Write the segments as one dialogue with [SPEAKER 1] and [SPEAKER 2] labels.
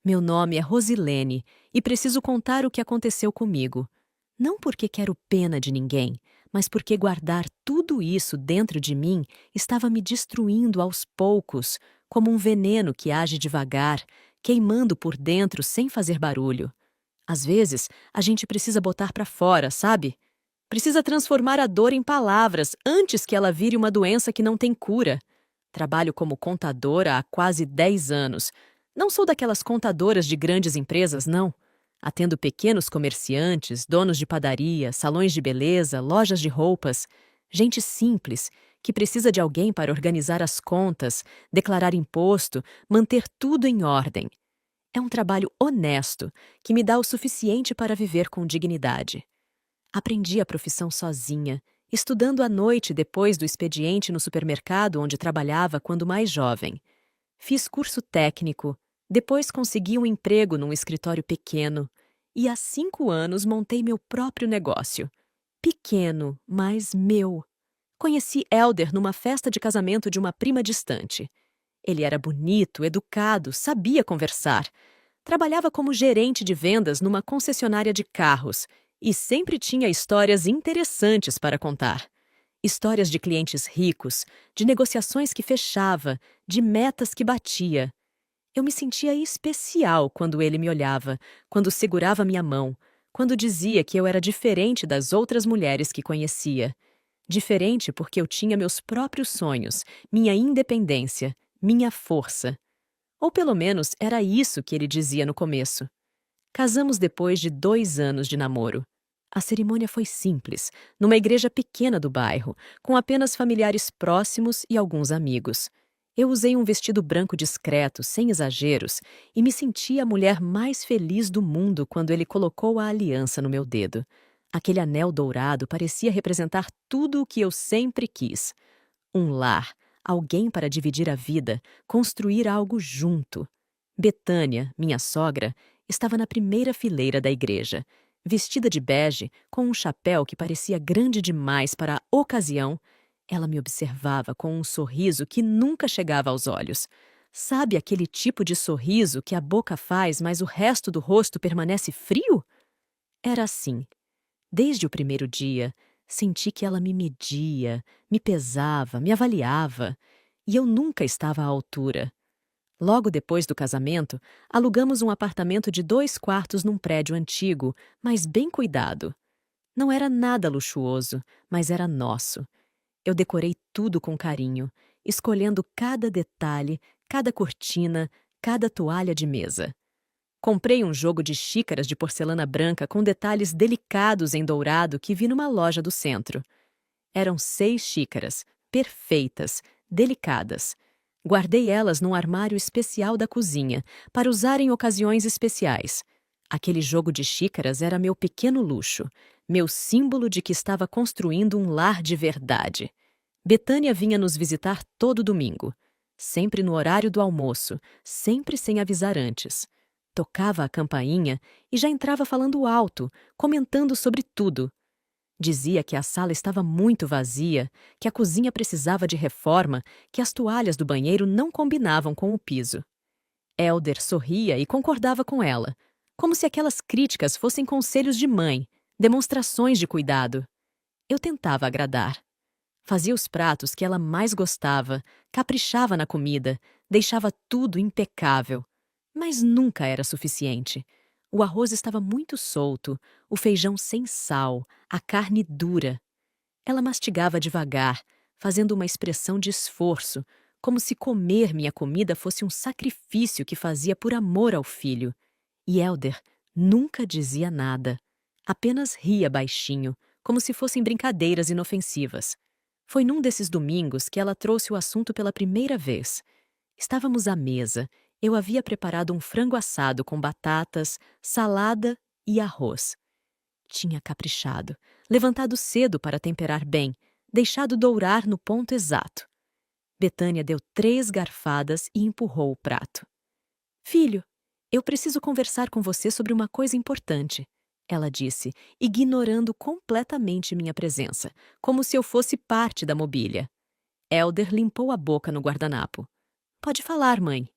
[SPEAKER 1] Meu nome é Rosilene e preciso contar o que aconteceu comigo. Não porque quero pena de ninguém, mas porque guardar tudo isso dentro de mim estava me destruindo aos poucos, como um veneno que age devagar, queimando por dentro sem fazer barulho. Às vezes, a gente precisa botar para fora, sabe? Precisa transformar a dor em palavras antes que ela vire uma doença que não tem cura. Trabalho como contadora há quase 10 anos. Não sou daquelas contadoras de grandes empresas, não. Atendo pequenos comerciantes, donos de padaria, salões de beleza, lojas de roupas. Gente simples, que precisa de alguém para organizar as contas, declarar imposto, manter tudo em ordem. É um trabalho honesto, que me dá o suficiente para viver com dignidade. Aprendi a profissão sozinha, estudando à noite depois do expediente no supermercado onde trabalhava quando mais jovem. Fiz curso técnico, depois consegui um emprego num escritório pequeno e há 5 anos montei meu próprio negócio. Pequeno, mas meu. Conheci Elder numa festa de casamento de uma prima distante. Ele era bonito, educado, sabia conversar. Trabalhava como gerente de vendas numa concessionária de carros e sempre tinha histórias interessantes para contar. Histórias de clientes ricos, de negociações que fechava, de metas que batia. Eu me sentia especial quando ele me olhava, quando segurava minha mão, quando dizia que eu era diferente das outras mulheres que conhecia. Diferente porque eu tinha meus próprios sonhos, minha independência, minha força. Ou pelo menos era isso que ele dizia no começo. Casamos depois de 2 anos de namoro. A cerimônia foi simples, numa igreja pequena do bairro, com apenas familiares próximos e alguns amigos. Eu usei um vestido branco discreto, sem exageros, e me senti a mulher mais feliz do mundo quando ele colocou a aliança no meu dedo. Aquele anel dourado parecia representar tudo o que eu sempre quis. Um lar, alguém para dividir a vida, construir algo junto. Betânia, minha sogra, estava na primeira fileira da igreja, vestida de bege, com um chapéu que parecia grande demais para a ocasião. Ela me observava com um sorriso que nunca chegava aos olhos. Sabe aquele tipo de sorriso que a boca faz, mas o resto do rosto permanece frio? Era assim. Desde o primeiro dia, senti que ela me media, me pesava, me avaliava, e eu nunca estava à altura. Logo depois do casamento, alugamos um apartamento de 2 quartos num prédio antigo, mas bem cuidado. Não era nada luxuoso, mas era nosso. Eu decorei tudo com carinho, escolhendo cada detalhe, cada cortina, cada toalha de mesa. Comprei um jogo de xícaras de porcelana branca com detalhes delicados em dourado que vi numa loja do centro. Eram 6 xícaras, perfeitas, delicadas. Guardei elas num armário especial da cozinha, para usar em ocasiões especiais. Aquele jogo de xícaras era meu pequeno luxo, meu símbolo de que estava construindo um lar de verdade. Betânia vinha nos visitar todo domingo, sempre no horário do almoço, sempre sem avisar antes. Tocava a campainha e já entrava falando alto, comentando sobre tudo. Dizia que a sala estava muito vazia, que a cozinha precisava de reforma, que as toalhas do banheiro não combinavam com o piso. Elder sorria e concordava com ela, como se aquelas críticas fossem conselhos de mãe, demonstrações de cuidado. Eu tentava agradar. Fazia os pratos que ela mais gostava, caprichava na comida, deixava tudo impecável. Mas nunca era suficiente. O arroz estava muito solto, o feijão sem sal, a carne dura. Ela mastigava devagar, fazendo uma expressão de esforço, como se comer minha comida fosse um sacrifício que fazia por amor ao filho. E Elder nunca dizia nada. Apenas ria baixinho, como se fossem brincadeiras inofensivas. Foi num desses domingos que ela trouxe o assunto pela primeira vez. Estávamos à mesa. Eu havia preparado um frango assado com batatas, salada e arroz. Tinha caprichado, levantado cedo para temperar bem, deixado dourar no ponto exato. Betânia deu 3 garfadas e empurrou o prato. Filho, eu preciso conversar com você sobre uma coisa importante, ela disse, ignorando completamente minha presença, como se eu fosse parte da mobília. Elder limpou a boca no guardanapo. Pode falar, mãe.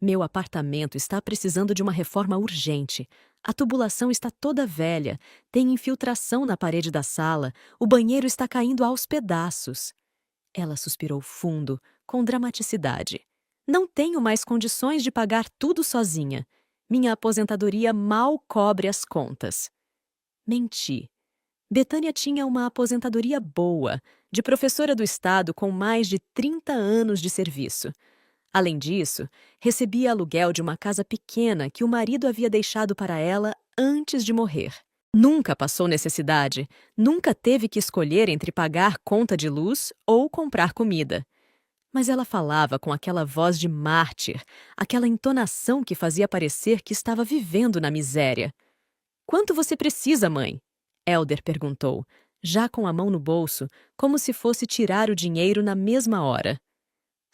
[SPEAKER 1] Meu apartamento está precisando de uma reforma urgente. A tubulação está toda velha, tem infiltração na parede da sala, o banheiro está caindo aos pedaços. Ela suspirou fundo, com dramaticidade. Não tenho mais condições de pagar tudo sozinha. Minha aposentadoria mal cobre as contas. Menti. Betânia tinha uma aposentadoria boa, de professora do estado com mais de 30 anos de serviço. Além disso, recebia aluguel de uma casa pequena que o marido havia deixado para ela antes de morrer. Nunca passou necessidade, nunca teve que escolher entre pagar conta de luz ou comprar comida. Mas ela falava com aquela voz de mártir, aquela entonação que fazia parecer que estava vivendo na miséria. "Quanto você precisa, mãe?" Elder perguntou, já com a mão no bolso, como se fosse tirar o dinheiro na mesma hora.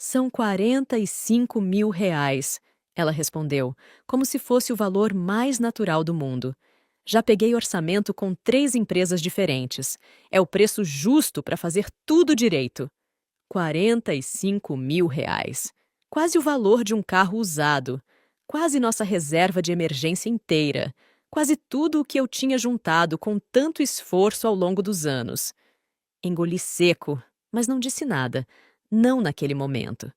[SPEAKER 1] "São 45 mil reais", ela respondeu, como se fosse o valor mais natural do mundo. "Já peguei orçamento com 3 empresas diferentes. É o preço justo para fazer tudo direito." 45 mil reais. Quase o valor de um carro usado. Quase nossa reserva de emergência inteira. Quase tudo o que eu tinha juntado com tanto esforço ao longo dos anos. Engoli seco, mas não disse nada. Não naquele momento.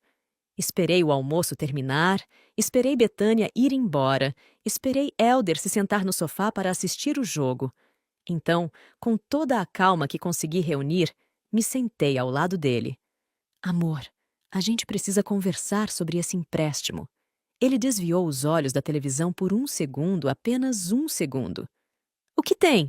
[SPEAKER 1] Esperei o almoço terminar, esperei Betânia ir embora, esperei Elder se sentar no sofá para assistir o jogo. Então, com toda a calma que consegui reunir, me sentei ao lado dele. "Amor, a gente precisa conversar sobre esse empréstimo." Ele desviou os olhos da televisão por um segundo, apenas um segundo. "O que tem?"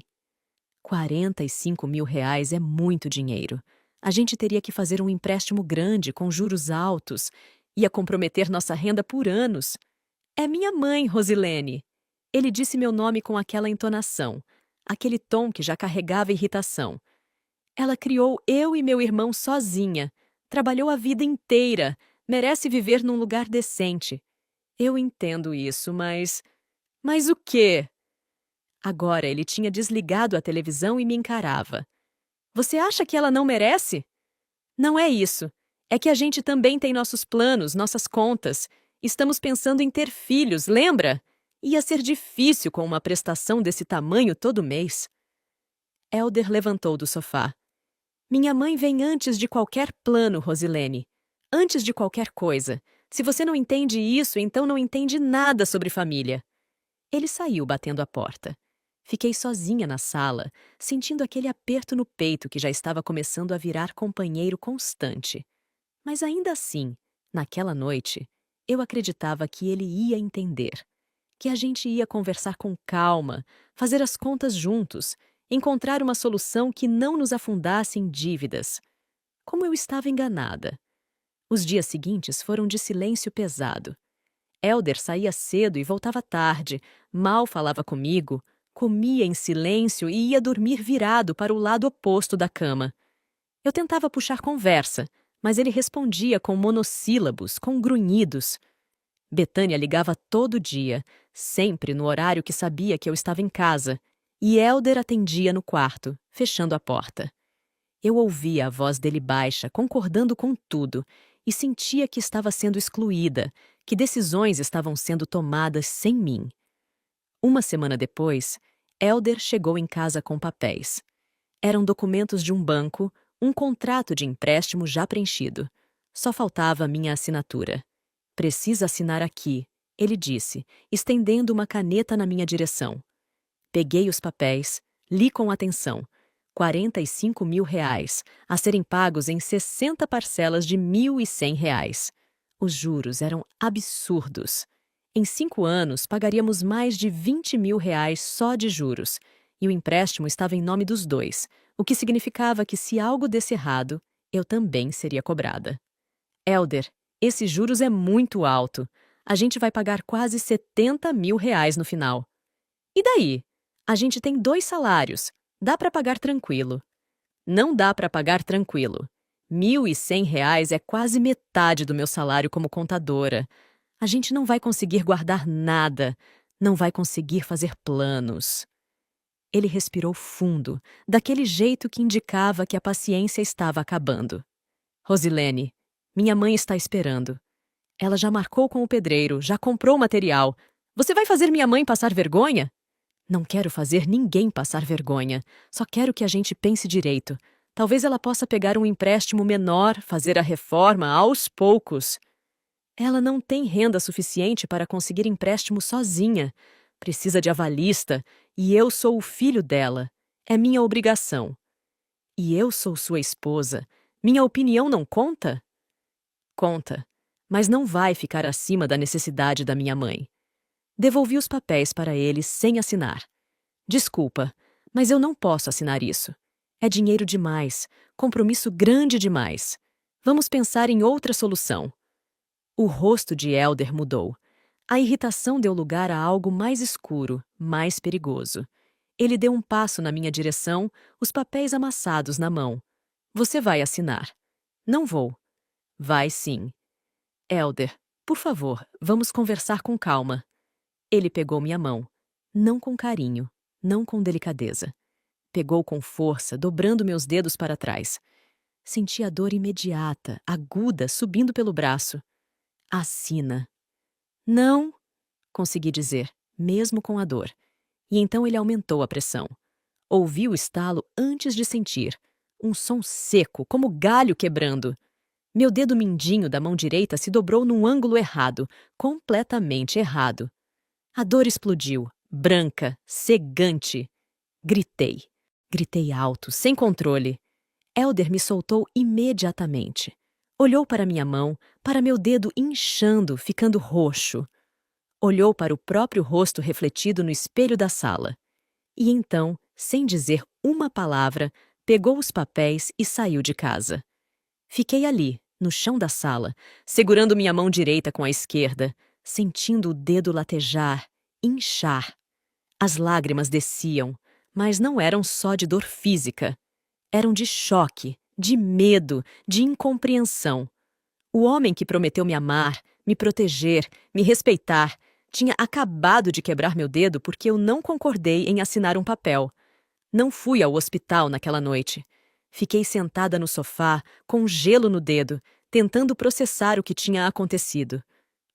[SPEAKER 1] 45 mil reais é muito dinheiro. A gente teria que fazer um empréstimo grande, com juros altos. Ia comprometer nossa renda por anos. "É minha mãe, Rosilene." Ele disse meu nome com aquela entonação, aquele tom que já carregava irritação. "Ela criou eu e meu irmão sozinha. Trabalhou a vida inteira. Merece viver num lugar decente." "Eu entendo isso, mas... Mas o quê?" Agora ele tinha desligado a televisão e me encarava. "Você acha que ela não merece?" "Não é isso. É que a gente também tem nossos planos, nossas contas. Estamos pensando em ter filhos, lembra? Ia ser difícil com uma prestação desse tamanho todo mês." Elder levantou do sofá. "Minha mãe vem antes de qualquer plano, Rosilene. Antes de qualquer coisa. Se você não entende isso, então não entende nada sobre família." Ele saiu batendo a porta. Fiquei sozinha na sala, sentindo aquele aperto no peito que já estava começando a virar companheiro constante. Mas ainda assim, naquela noite, eu acreditava que ele ia entender. Que a gente ia conversar com calma, fazer as contas juntos, encontrar uma solução que não nos afundasse em dívidas. Como eu estava enganada. Os dias seguintes foram de silêncio pesado. Elder saía cedo e voltava tarde, mal falava comigo, comia em silêncio e ia dormir virado para o lado oposto da cama. Eu tentava puxar conversa, mas ele respondia com monossílabos, com grunhidos. Betânia ligava todo dia, sempre no horário que sabia que eu estava em casa, e Elder atendia no quarto, fechando a porta. Eu ouvia a voz dele baixa, concordando com tudo, e sentia que estava sendo excluída, que decisões estavam sendo tomadas sem mim. Uma semana depois, Elder chegou em casa com papéis. Eram documentos de um banco, um contrato de empréstimo já preenchido. Só faltava minha assinatura. "Precisa assinar aqui", ele disse, estendendo uma caneta na minha direção. Peguei os papéis, li com atenção. 45 mil reais, a serem pagos em 60 parcelas de R$ 1.100. Os juros eram absurdos. Em 5 anos, pagaríamos mais de 20 mil reais só de juros, e o empréstimo estava em nome dos dois, o que significava que se algo desse errado, eu também seria cobrada. "Elder, esses juros é muito alto. A gente vai pagar quase 70 mil reais no final." "E daí? A gente tem 2 salários. Dá para pagar tranquilo." "Não dá para pagar tranquilo. R$ 1.100 é quase metade do meu salário como contadora. A gente não vai conseguir guardar nada. Não vai conseguir fazer planos." Ele respirou fundo, daquele jeito que indicava que a paciência estava acabando. "Rosilene, minha mãe está esperando." Ela já marcou com o pedreiro, já comprou o material. Você vai fazer minha mãe passar vergonha? Não quero fazer ninguém passar vergonha. Só quero que a gente pense direito. Talvez ela possa pegar um empréstimo menor, fazer a reforma aos poucos. Ela não tem renda suficiente para conseguir empréstimo sozinha. Precisa de avalista, e eu sou o filho dela. É minha obrigação. E eu sou sua esposa. Minha opinião não conta? Conta, mas não vai ficar acima da necessidade da minha mãe. Devolvi os papéis para ele sem assinar. Desculpa, mas eu não posso assinar isso. É dinheiro demais, compromisso grande demais. Vamos pensar em outra solução. O rosto de Elder mudou. A irritação deu lugar a algo mais escuro, mais perigoso. Ele deu um passo na minha direção, os papéis amassados na mão. Você vai assinar. Não vou. Vai sim. Elder, por favor, vamos conversar com calma. Ele pegou minha mão. Não com carinho, não com delicadeza. Pegou com força, dobrando meus dedos para trás. Senti a dor imediata, aguda, subindo pelo braço. Assina. Não, consegui dizer, mesmo com a dor. E então ele aumentou a pressão. Ouvi o estalo antes de sentir. Um som seco, como galho quebrando. Meu dedo mindinho da mão direita se dobrou num ângulo errado, completamente errado. A dor explodiu, branca, cegante. Gritei. Gritei alto, sem controle. Elder me soltou imediatamente. Olhou para minha mão, para meu dedo inchando, ficando roxo. Olhou para o próprio rosto refletido no espelho da sala. E então, sem dizer uma palavra, pegou os papéis e saiu de casa. Fiquei ali, no chão da sala, segurando minha mão direita com a esquerda, sentindo o dedo latejar, inchar. As lágrimas desciam, mas não eram só de dor física. Eram de choque, de medo, de incompreensão. O homem que prometeu me amar, me proteger, me respeitar, tinha acabado de quebrar meu dedo porque eu não concordei em assinar um papel. Não fui ao hospital naquela noite. Fiquei sentada no sofá, com gelo no dedo, tentando processar o que tinha acontecido.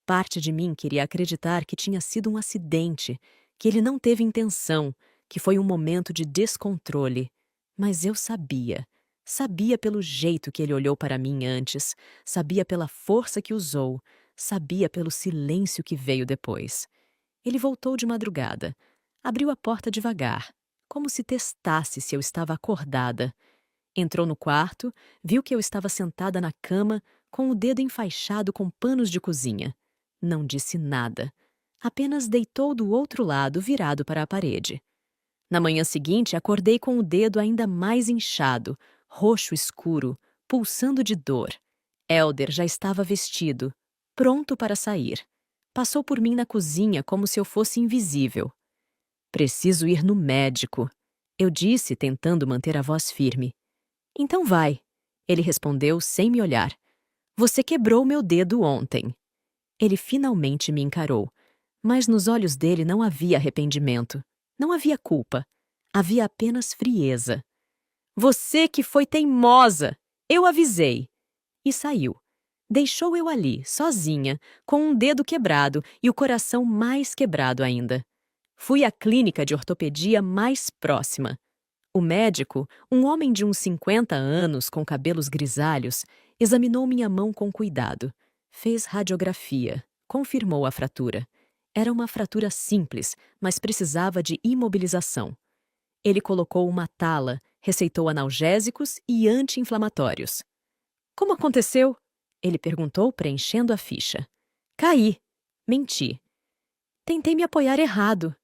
[SPEAKER 1] Parte de mim queria acreditar que tinha sido um acidente, que ele não teve intenção, que foi um momento de descontrole. Mas eu sabia. Sabia pelo jeito que ele olhou para mim antes, sabia pela força que usou, sabia pelo silêncio que veio depois. Ele voltou de madrugada. Abriu a porta devagar, como se testasse se eu estava acordada. Entrou no quarto, viu que eu estava sentada na cama, com o dedo enfaixado com panos de cozinha. Não disse nada. Apenas deitou do outro lado, virado para a parede. Na manhã seguinte, acordei com o dedo ainda mais inchado, roxo escuro, pulsando de dor. Elder já estava vestido, pronto para sair. Passou por mim na cozinha como se eu fosse invisível. Preciso ir no médico, eu disse, tentando manter a voz firme. Então vai, ele respondeu sem me olhar. Você quebrou meu dedo ontem. Ele finalmente me encarou, mas nos olhos dele não havia arrependimento, não havia culpa, havia apenas frieza. Você que foi teimosa! Eu avisei! E saiu. Deixou eu ali, sozinha, com um dedo quebrado e o coração mais quebrado ainda. Fui à clínica de ortopedia mais próxima. O médico, um homem de uns 50 anos com cabelos grisalhos, examinou minha mão com cuidado. Fez radiografia, confirmou a fratura. Era uma fratura simples, mas precisava de imobilização. Ele colocou uma tala, receitou analgésicos e anti-inflamatórios. Como aconteceu? Ele perguntou, preenchendo a ficha. Caí. Menti. Tentei me apoiar errado.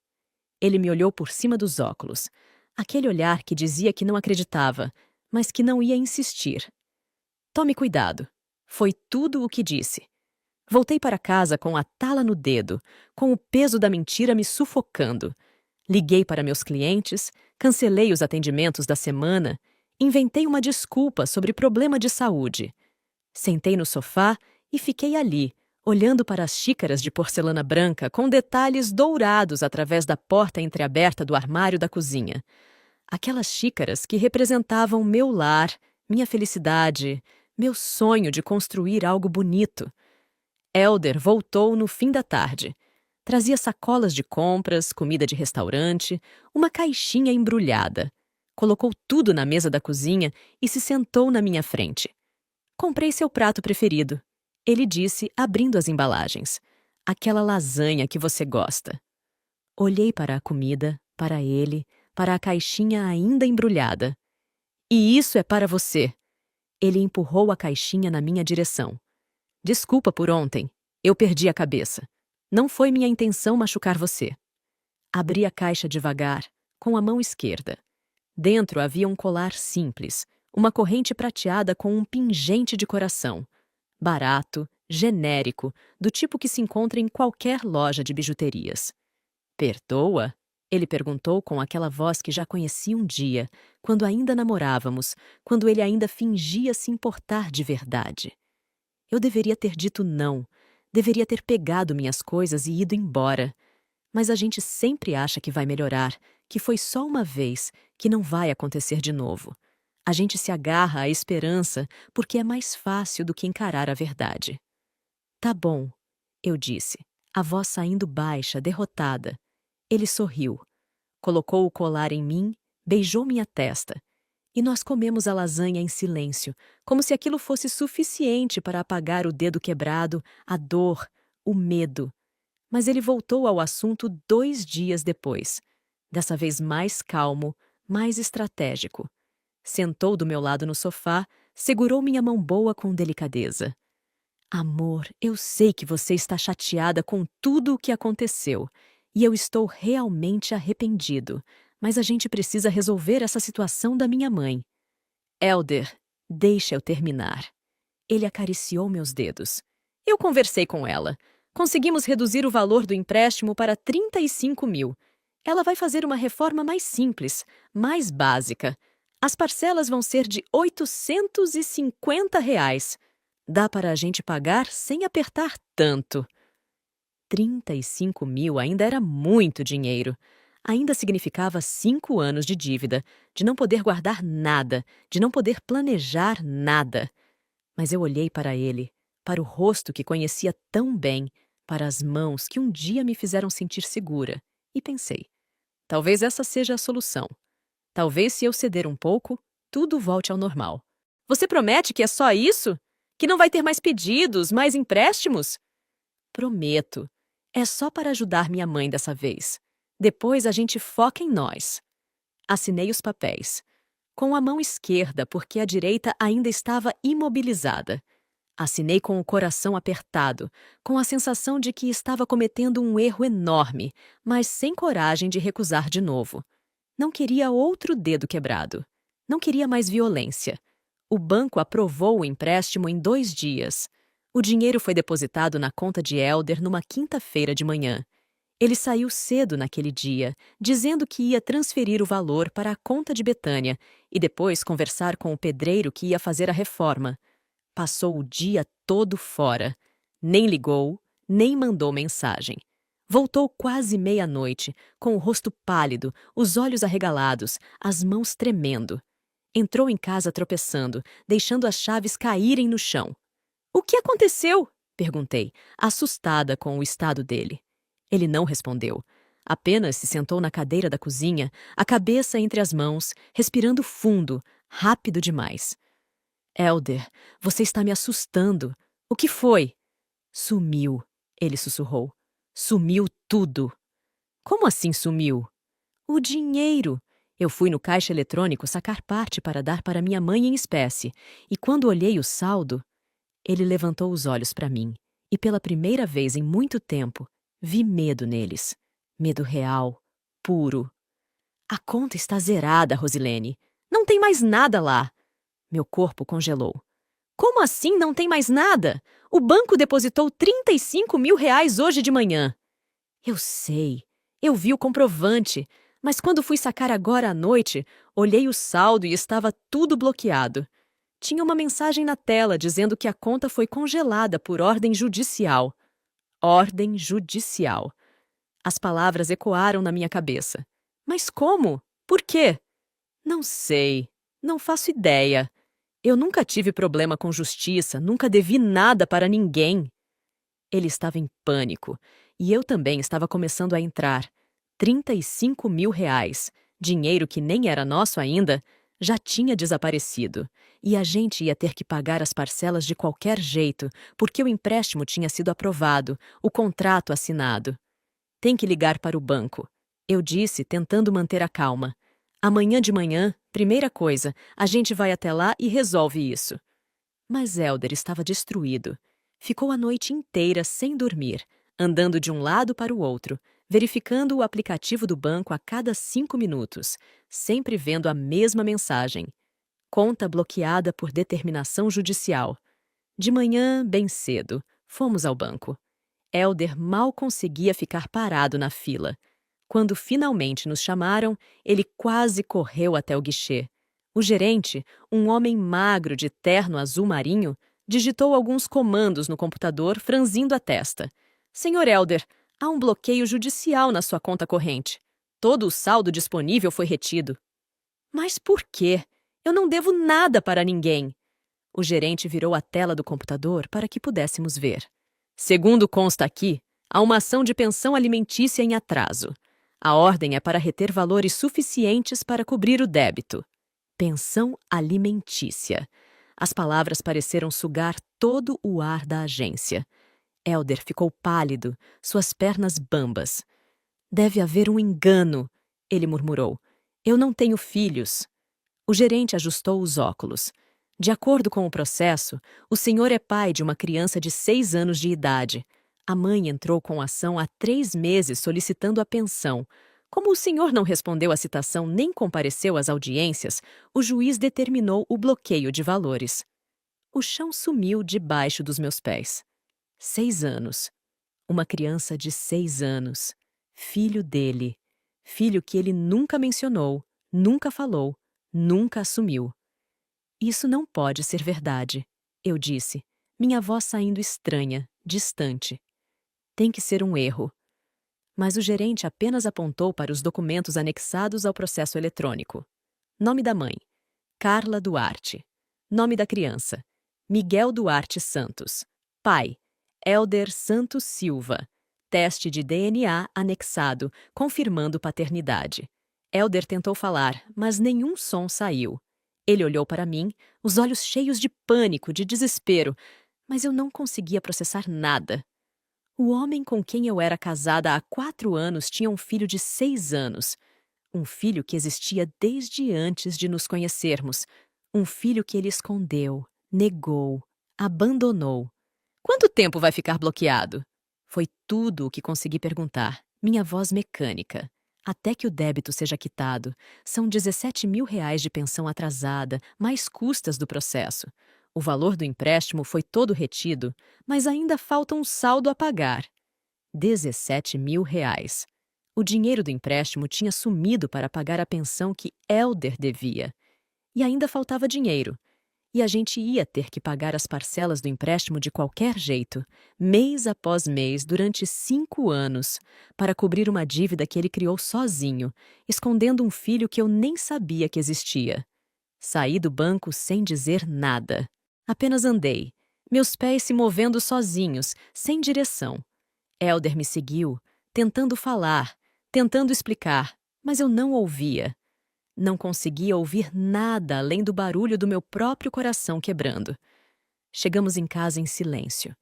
[SPEAKER 1] Ele me olhou por cima dos óculos. Aquele olhar que dizia que não acreditava, mas que não ia insistir. Tome cuidado. Foi tudo o que disse. Voltei para casa com a tala no dedo, com o peso da mentira me sufocando. Liguei para meus clientes, cancelei os atendimentos da semana, inventei uma desculpa sobre problema de saúde. Sentei no sofá e fiquei ali, olhando para as xícaras de porcelana branca com detalhes dourados através da porta entreaberta do armário da cozinha. Aquelas xícaras que representavam meu lar, minha felicidade, meu sonho de construir algo bonito. Elder voltou no fim da tarde. Trazia sacolas de compras, comida de restaurante, uma caixinha embrulhada. Colocou tudo na mesa da cozinha e se sentou na minha frente. Comprei seu prato preferido, ele disse, abrindo as embalagens. Aquela lasanha que você gosta. Olhei para a comida, para ele, para a caixinha ainda embrulhada. E isso é para você. Ele empurrou a caixinha na minha direção. Desculpa por ontem. Eu perdi a cabeça. Não foi minha intenção machucar você. Abri a caixa devagar, com a mão esquerda. Dentro havia um colar simples, uma corrente prateada com um pingente de coração. Barato, genérico, do tipo que se encontra em qualquer loja de bijuterias. Perdoa? Ele perguntou com aquela voz que já conheci um dia, quando ainda namorávamos, quando ele ainda fingia se importar de verdade. Eu deveria ter dito não, deveria ter pegado minhas coisas e ido embora. Mas a gente sempre acha que vai melhorar, que foi só uma vez, que não vai acontecer de novo. A gente se agarra à esperança porque é mais fácil do que encarar a verdade. Tá bom, eu disse, a voz saindo baixa, derrotada. Ele sorriu, colocou o colar em mim, beijou minha testa. E nós comemos a lasanha em silêncio, como se aquilo fosse suficiente para apagar o dedo quebrado, a dor, o medo. Mas ele voltou ao assunto 2 dias depois, dessa vez mais calmo, mais estratégico. Sentou do meu lado no sofá, segurou minha mão boa com delicadeza. Amor, eu sei que você está chateada com tudo o que aconteceu, e eu estou realmente arrependido, mas a gente precisa resolver essa situação da minha mãe. Elder, deixa eu terminar. Ele acariciou meus dedos. Eu conversei com ela. Conseguimos reduzir o valor do empréstimo para 35 mil. Ela vai fazer uma reforma mais simples, mais básica. As parcelas vão ser de R$ 850. Dá para a gente pagar sem apertar tanto. 35 mil ainda era muito dinheiro. Ainda significava 5 anos de dívida, de não poder guardar nada, de não poder planejar nada. Mas eu olhei para ele, para o rosto que conhecia tão bem, para as mãos que um dia me fizeram sentir segura, e pensei: talvez essa seja a solução. Talvez, se eu ceder um pouco, tudo volte ao normal. Você promete que é só isso? Que não vai ter mais pedidos, mais empréstimos? Prometo. É só para ajudar minha mãe dessa vez. Depois a gente foca em nós. Assinei os papéis. Com a mão esquerda, porque a direita ainda estava imobilizada. Assinei com o coração apertado, com a sensação de que estava cometendo um erro enorme, mas sem coragem de recusar de novo. Não queria outro dedo quebrado. Não queria mais violência. O banco aprovou o empréstimo em 2 dias. O dinheiro foi depositado na conta de Elder numa quinta-feira de manhã. Ele saiu cedo naquele dia, dizendo que ia transferir o valor para a conta de Betânia e depois conversar com o pedreiro que ia fazer a reforma. Passou o dia todo fora. Nem ligou, nem mandou mensagem. Voltou quase meia-noite, com o rosto pálido, os olhos arregalados, as mãos tremendo. Entrou em casa tropeçando, deixando as chaves caírem no chão. O que aconteceu? Perguntei, assustada com o estado dele. Ele não respondeu. Apenas se sentou na cadeira da cozinha, a cabeça entre as mãos, respirando fundo, rápido demais. Elder, você está me assustando. O que foi? Sumiu, ele sussurrou. Sumiu tudo. Como assim sumiu? O dinheiro. Eu fui no caixa eletrônico sacar parte para dar para minha mãe em espécie, e quando olhei o saldo, ele levantou os olhos para mim, e pela primeira vez em muito tempo, vi medo neles. Medo real, puro. A conta está zerada, Rosilene. Não tem mais nada lá. Meu corpo congelou. Como assim não tem mais nada? O banco depositou 35 mil reais hoje de manhã. Eu sei. Eu vi o comprovante. Mas quando fui sacar agora à noite, olhei o saldo e estava tudo bloqueado. Tinha uma mensagem na tela dizendo que a conta foi congelada por ordem judicial. Ordem judicial. As palavras ecoaram na minha cabeça. Mas como? Por quê? Não sei. Não faço ideia. Eu nunca tive problema com justiça, nunca devi nada para ninguém. Ele estava em pânico. E eu também estava começando a entrar. 35 mil reais, dinheiro que nem era nosso ainda, já tinha desaparecido. E a gente ia ter que pagar as parcelas de qualquer jeito, porque o empréstimo tinha sido aprovado, o contrato assinado. Tem que ligar para o banco, eu disse, tentando manter a calma. Amanhã de manhã, primeira coisa, a gente vai até lá e resolve isso. Mas Elder estava destruído. Ficou a noite inteira sem dormir, andando de um lado para o outro, verificando o aplicativo do banco a cada 5 minutos, sempre vendo a mesma mensagem. Conta bloqueada por determinação judicial. De manhã, bem cedo, fomos ao banco. Elder mal conseguia ficar parado na fila. Quando finalmente nos chamaram, ele quase correu até o guichê. O gerente, um homem magro de terno azul marinho, digitou alguns comandos no computador, franzindo a testa. Senhor Elder, há um bloqueio judicial na sua conta corrente. Todo o saldo disponível foi retido. Mas por quê? Eu não devo nada para ninguém. O gerente virou a tela do computador para que pudéssemos ver. Segundo consta aqui, há uma ação de pensão alimentícia em atraso. A ordem é para reter valores suficientes para cobrir o débito. Pensão alimentícia. As palavras pareceram sugar todo o ar da agência. Elder ficou pálido, suas pernas bambas. Deve haver um engano, ele murmurou. Eu não tenho filhos. O gerente ajustou os óculos. De acordo com o processo, o senhor é pai de uma criança de 6 anos de idade. A mãe entrou com ação há 3 meses solicitando a pensão. Como o senhor não respondeu à citação nem compareceu às audiências, o juiz determinou o bloqueio de valores. O chão sumiu debaixo dos meus pés. 6 anos. Uma criança de 6 anos. Filho dele. Filho que ele nunca mencionou, nunca falou, nunca assumiu. Isso não pode ser verdade, eu disse, minha voz saindo estranha, distante. Tem que ser um erro. Mas o gerente apenas apontou para os documentos anexados ao processo eletrônico. Nome da mãe: Carla Duarte. Nome da criança: Miguel Duarte Santos. Pai: Elder Santos Silva. Teste de DNA anexado, confirmando paternidade. Elder tentou falar, mas nenhum som saiu. Ele olhou para mim, os olhos cheios de pânico, de desespero, mas eu não conseguia processar nada. O homem com quem eu era casada há 4 anos tinha um filho de 6 anos. Um filho que existia desde antes de nos conhecermos. Um filho que ele escondeu, negou, abandonou. Quanto tempo vai ficar bloqueado? Foi tudo o que consegui perguntar, minha voz mecânica. Até que o débito seja quitado, são 17 mil reais de pensão atrasada, mais custas do processo. O valor do empréstimo foi todo retido, mas ainda falta um saldo a pagar. 17 mil reais. O dinheiro do empréstimo tinha sumido para pagar a pensão que Elder devia. E ainda faltava dinheiro. E a gente ia ter que pagar as parcelas do empréstimo de qualquer jeito, mês após mês, durante 5 anos, para cobrir uma dívida que ele criou sozinho, escondendo um filho que eu nem sabia que existia. Saí do banco sem dizer nada. Apenas andei, meus pés se movendo sozinhos, sem direção. Elder me seguiu, tentando falar, tentando explicar, mas eu não ouvia. Não conseguia ouvir nada além do barulho do meu próprio coração quebrando. Chegamos em casa em silêncio.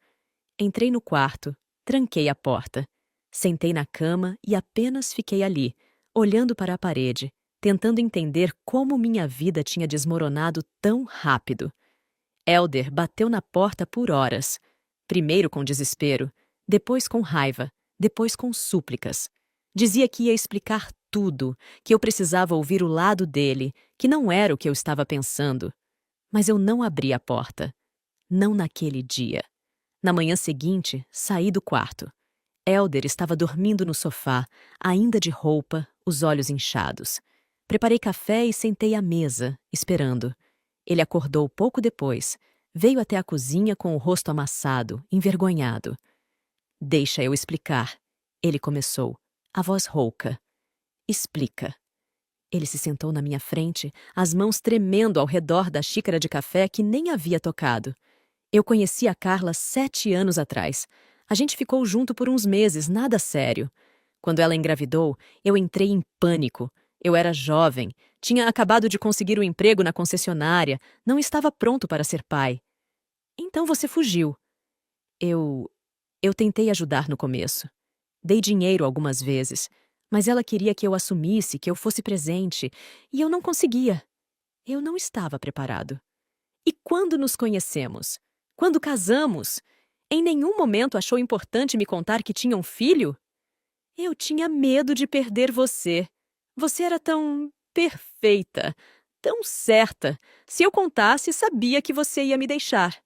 [SPEAKER 1] Entrei no quarto, tranquei a porta. Sentei na cama e apenas fiquei ali, olhando para a parede, tentando entender como minha vida tinha desmoronado tão rápido. Elder bateu na porta por horas. Primeiro com desespero, depois com raiva, depois com súplicas. Dizia que ia explicar tudo, que eu precisava ouvir o lado dele, que não era o que eu estava pensando. Mas eu não abri a porta. Não naquele dia. Na manhã seguinte, saí do quarto. Elder estava dormindo no sofá, ainda de roupa, os olhos inchados. Preparei café e sentei à mesa, esperando. Ele acordou pouco depois. Veio até a cozinha com o rosto amassado, envergonhado. Deixa eu explicar. Ele começou, a voz rouca. Explica. Ele se sentou na minha frente, as mãos tremendo ao redor da xícara de café que nem havia tocado. Eu conheci a Carla 7 anos atrás. A gente ficou junto por uns meses, nada sério. Quando ela engravidou, eu entrei em pânico. Eu era jovem, tinha acabado de conseguir um emprego na concessionária, não estava pronto para ser pai. Então você fugiu. Eu. Eu tentei ajudar no começo. Dei dinheiro algumas vezes, mas ela queria que eu assumisse, que eu fosse presente, e eu não conseguia. Eu não estava preparado. E quando nos conhecemos? Quando casamos? Em nenhum momento achou importante me contar que tinha um filho? Eu tinha medo de perder você. Você era tão perfeita, tão certa. Se eu contasse, sabia que você ia me deixar.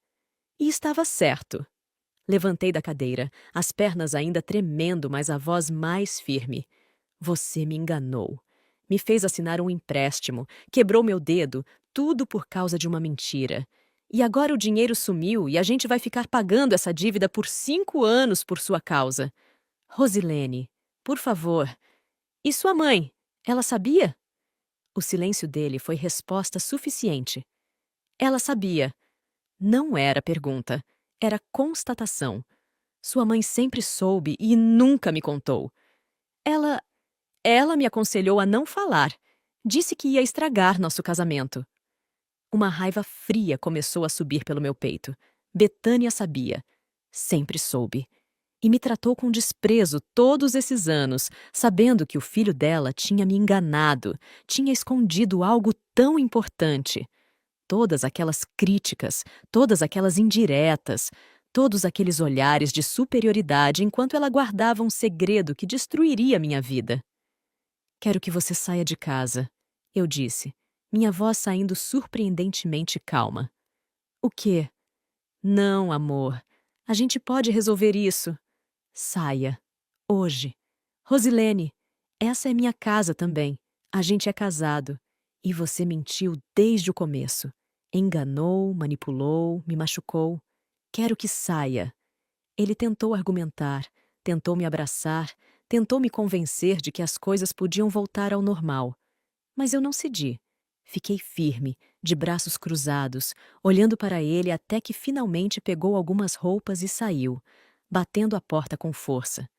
[SPEAKER 1] E estava certo. Levantei da cadeira, as pernas ainda tremendo, mas a voz mais firme. Você me enganou. Me fez assinar um empréstimo, quebrou meu dedo, tudo por causa de uma mentira. E agora o dinheiro sumiu e a gente vai ficar pagando essa dívida por 5 anos por sua causa. Rosilene, por favor. E sua mãe? Ela sabia? O silêncio dele foi resposta suficiente. Ela sabia. Não era pergunta, era constatação. Sua mãe sempre soube e nunca me contou. Ela. Ela me aconselhou a não falar. Disse que ia estragar nosso casamento. Uma raiva fria começou a subir pelo meu peito. Betânia sabia. Sempre soube. E me tratou com desprezo todos esses anos, sabendo que o filho dela tinha me enganado, tinha escondido algo tão importante. Todas aquelas críticas, todas aquelas indiretas, todos aqueles olhares de superioridade enquanto ela guardava um segredo que destruiria minha vida. Quero que você saia de casa, eu disse, minha voz saindo surpreendentemente calma. O quê? Não, amor. A gente pode resolver isso. Saia. Hoje. Rosilene, essa é minha casa também. A gente é casado. E você mentiu desde o começo. Enganou, manipulou, me machucou. Quero que saia. Ele tentou argumentar, tentou me abraçar, tentou me convencer de que as coisas podiam voltar ao normal. Mas eu não cedi. Fiquei firme, de braços cruzados, olhando para ele até que finalmente pegou algumas roupas e saiu, batendo a porta com força.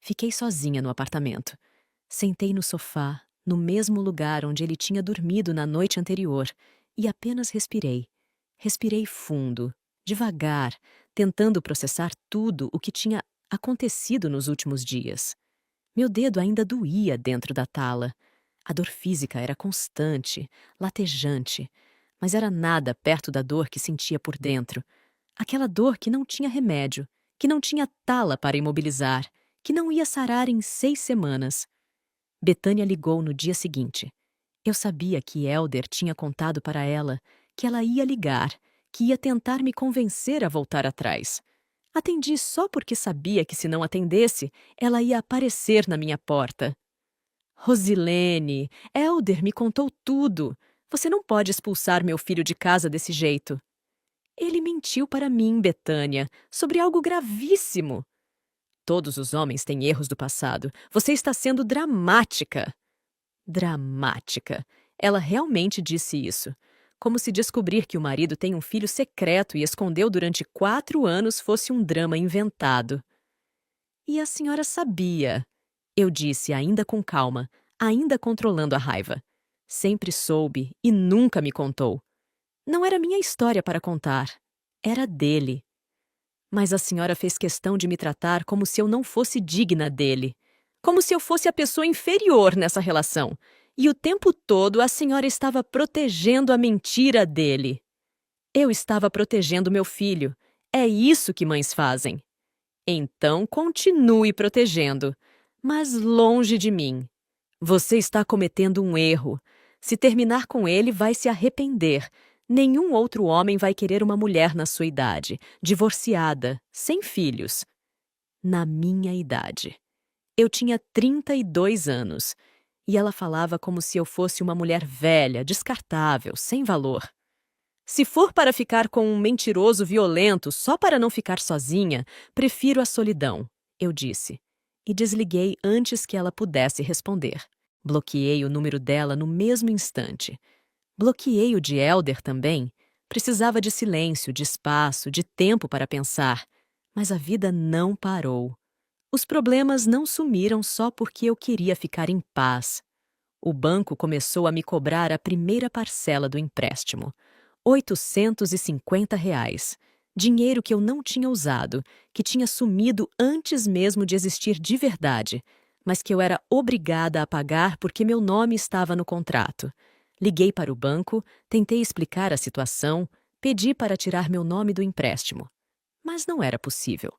[SPEAKER 1] Fiquei sozinha no apartamento. Sentei no sofá, no mesmo lugar onde ele tinha dormido na noite anterior, e apenas respirei. Respirei fundo, devagar, tentando processar tudo o que tinha acontecido nos últimos dias. Meu dedo ainda doía dentro da tala. A dor física era constante, latejante, mas era nada perto da dor que sentia por dentro. Aquela dor que não tinha remédio, que não tinha tala para imobilizar, que não ia sarar em 6 semanas. Betânia ligou no dia seguinte. Eu sabia que Hélder tinha contado para ela, que ela ia ligar, que ia tentar me convencer a voltar atrás. Atendi só porque sabia que se não atendesse, ela ia aparecer na minha porta. Rosilene, Hélder me contou tudo. Você não pode expulsar meu filho de casa desse jeito. Ele mentiu para mim, Betânia, sobre algo gravíssimo. Todos os homens têm erros do passado. Você está sendo dramática. Dramática. Ela realmente disse isso. Como se descobrir que o marido tem um filho secreto e escondeu durante 4 anos fosse um drama inventado. E a senhora sabia, eu disse ainda com calma, ainda controlando a raiva. Sempre soube e nunca me contou. Não era minha história para contar. Era dele. Mas a senhora fez questão de me tratar como se eu não fosse digna dele. Como se eu fosse a pessoa inferior nessa relação. E o tempo todo a senhora estava protegendo a mentira dele. Eu estava protegendo meu filho. É isso que mães fazem. Então continue protegendo, mas longe de mim. Você está cometendo um erro. Se terminar com ele, vai se arrepender. Nenhum outro homem vai querer uma mulher na sua idade, divorciada, sem filhos. Na minha idade. Eu tinha 32 anos. E ela falava como se eu fosse uma mulher velha, descartável, sem valor. Se for para ficar com um mentiroso violento só para não ficar sozinha, prefiro a solidão, eu disse. E desliguei antes que ela pudesse responder. Bloqueei o número dela no mesmo instante. Bloqueei o de Hélder também. Precisava de silêncio, de espaço, de tempo para pensar. Mas a vida não parou. Os problemas não sumiram só porque eu queria ficar em paz. O banco começou a me cobrar a primeira parcela do empréstimo, R$ 850, dinheiro que eu não tinha usado, que tinha sumido antes mesmo de existir de verdade, mas que eu era obrigada a pagar porque meu nome estava no contrato. Liguei para o banco, tentei explicar a situação, pedi para tirar meu nome do empréstimo. Mas não era possível.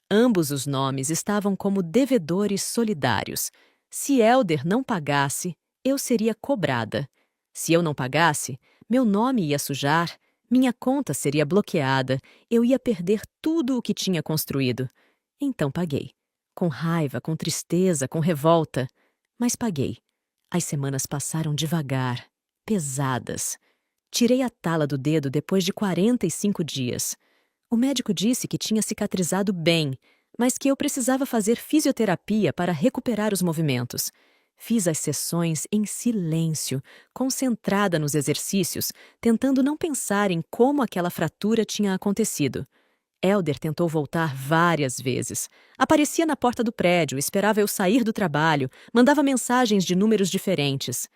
[SPEAKER 1] Ambos os nomes estavam como devedores solidários. Se Elder não pagasse, eu seria cobrada. Se eu não pagasse, meu nome ia sujar, minha conta seria bloqueada, eu ia perder tudo o que tinha construído. Então paguei. Com raiva, com tristeza, com revolta. Mas paguei. As semanas passaram devagar, pesadas. Tirei a tala do dedo depois de 45 dias. O médico disse que tinha cicatrizado bem, mas que eu precisava fazer fisioterapia para recuperar os movimentos. Fiz as sessões em silêncio, concentrada nos exercícios, tentando não pensar em como aquela fratura tinha acontecido. Elder tentou voltar várias vezes. Aparecia na porta do prédio, esperava eu sair do trabalho, mandava mensagens de números diferentes.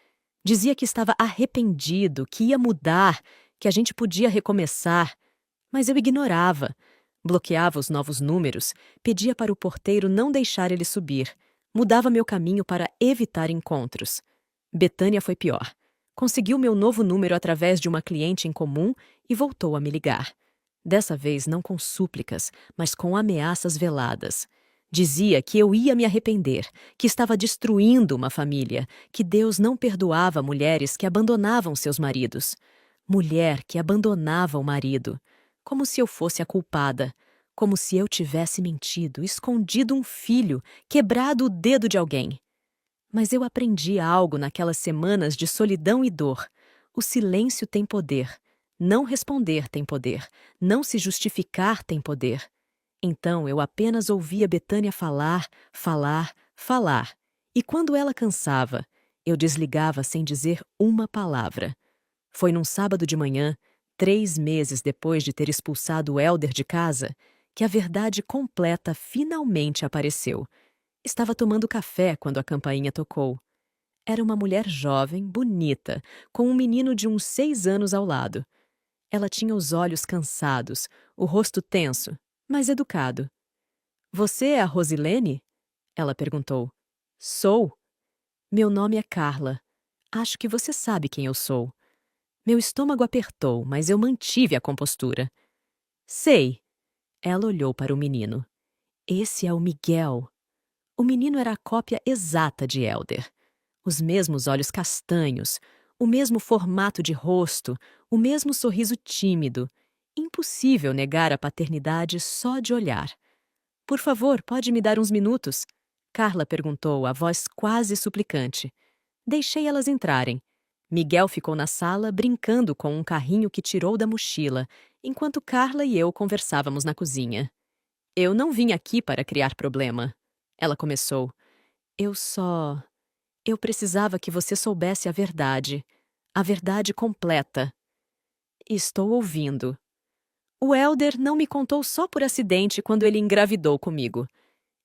[SPEAKER 1] Dizia que estava arrependido, que ia mudar, que a gente podia recomeçar. Mas eu ignorava. Bloqueava os novos números, pedia para o porteiro não deixar ele subir. Mudava meu caminho para evitar encontros. Betânia foi pior. Conseguiu meu novo número através de uma cliente em comum e voltou a me ligar. Dessa vez não com súplicas, mas com ameaças veladas. Dizia que eu ia me arrepender, que estava destruindo uma família, que Deus não perdoava mulheres que abandonavam seus maridos. Mulher que abandonava o marido. Como se eu fosse a culpada. Como se eu tivesse mentido, escondido um filho, quebrado o dedo de alguém. Mas eu aprendi algo naquelas semanas de solidão e dor. O silêncio tem poder. Não responder tem poder. Não se justificar tem poder. Então eu apenas ouvia Betânia falar, falar, falar. E quando ela cansava, eu desligava sem dizer uma palavra. Foi num sábado de manhã, 3 meses depois de ter expulsado o Elder de casa, que a verdade completa finalmente apareceu. Estava tomando café quando a campainha tocou. Era uma mulher jovem, bonita, com um menino de uns 6 anos ao lado. Ela tinha os olhos cansados, o rosto tenso, mas educado. "Você é a Rosilene?" Ela perguntou. "Sou. Meu nome é Carla. Acho que você sabe quem eu sou." Meu estômago apertou, mas eu mantive a compostura. "Sei." Ela olhou para o menino. "Esse é o Miguel." O menino era a cópia exata de Elder. Os mesmos olhos castanhos, o mesmo formato de rosto, o mesmo sorriso tímido. Impossível negar a paternidade só de olhar. "Por favor, pode me dar uns minutos?" Carla perguntou, a voz quase suplicante. Deixei elas entrarem. Miguel ficou na sala brincando com um carrinho que tirou da mochila, enquanto Carla e eu conversávamos na cozinha. "Eu não vim aqui para criar problema." Ela começou. Eu precisava que você soubesse a verdade completa." "Estou ouvindo." "O Elder não me contou só por acidente quando ele engravidou comigo.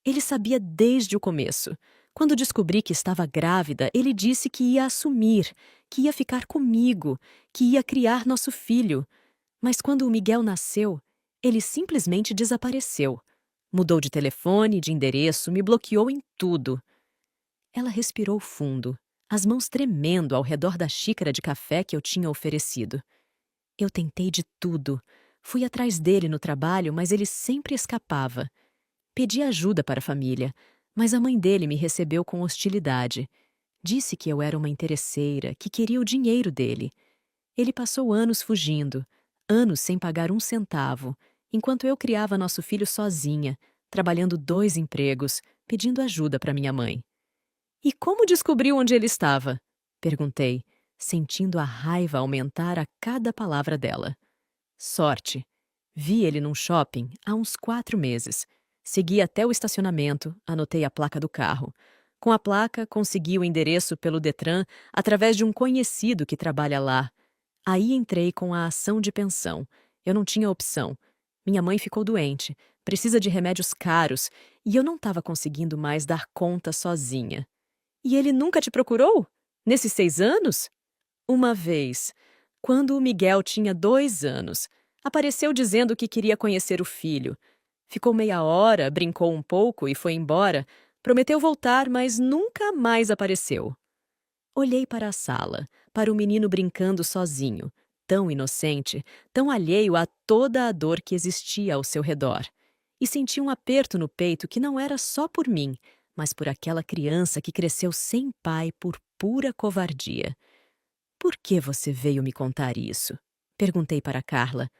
[SPEAKER 1] Ele sabia desde o começo. Quando descobri que estava grávida, ele disse que ia assumir, que ia ficar comigo, que ia criar nosso filho. Mas quando o Miguel nasceu, ele simplesmente desapareceu. Mudou de telefone, de endereço, me bloqueou em tudo." Ela respirou fundo, as mãos tremendo ao redor da xícara de café que eu tinha oferecido. Eu tentei de tudo. Fui atrás dele no trabalho, mas ele sempre escapava. Pedi ajuda para a família, mas a mãe dele me recebeu com hostilidade. Disse que eu era uma interesseira, que queria o dinheiro dele. Ele passou anos fugindo, anos sem pagar um centavo, enquanto eu criava nosso filho sozinha, trabalhando 2 empregos, pedindo ajuda para minha mãe. "E como descobriu onde ele estava?" perguntei, sentindo a raiva aumentar a cada palavra dela. "Sorte. Vi ele num shopping há uns 4 meses. Segui até o estacionamento, anotei a placa do carro. Com a placa, consegui o endereço pelo Detran através de um conhecido que trabalha lá. Aí entrei com a ação de pensão. Eu não tinha opção. Minha mãe ficou doente. precisa de remédios caros e eu não estava conseguindo mais dar conta sozinha. E ele nunca te procurou? Nesses 6 anos? Uma vez, quando o Miguel tinha 2 anos, apareceu dizendo que queria conhecer o filho. Ficou meia hora, brincou um pouco e foi embora. Prometeu voltar, mas nunca mais apareceu. Olhei para a sala, para o menino brincando sozinho, tão inocente, tão alheio a toda a dor que existia ao seu redor. E senti um aperto no peito que não era só por mim, mas por aquela criança que cresceu sem pai por pura covardia. Por que você veio me contar isso? Perguntei para Carla.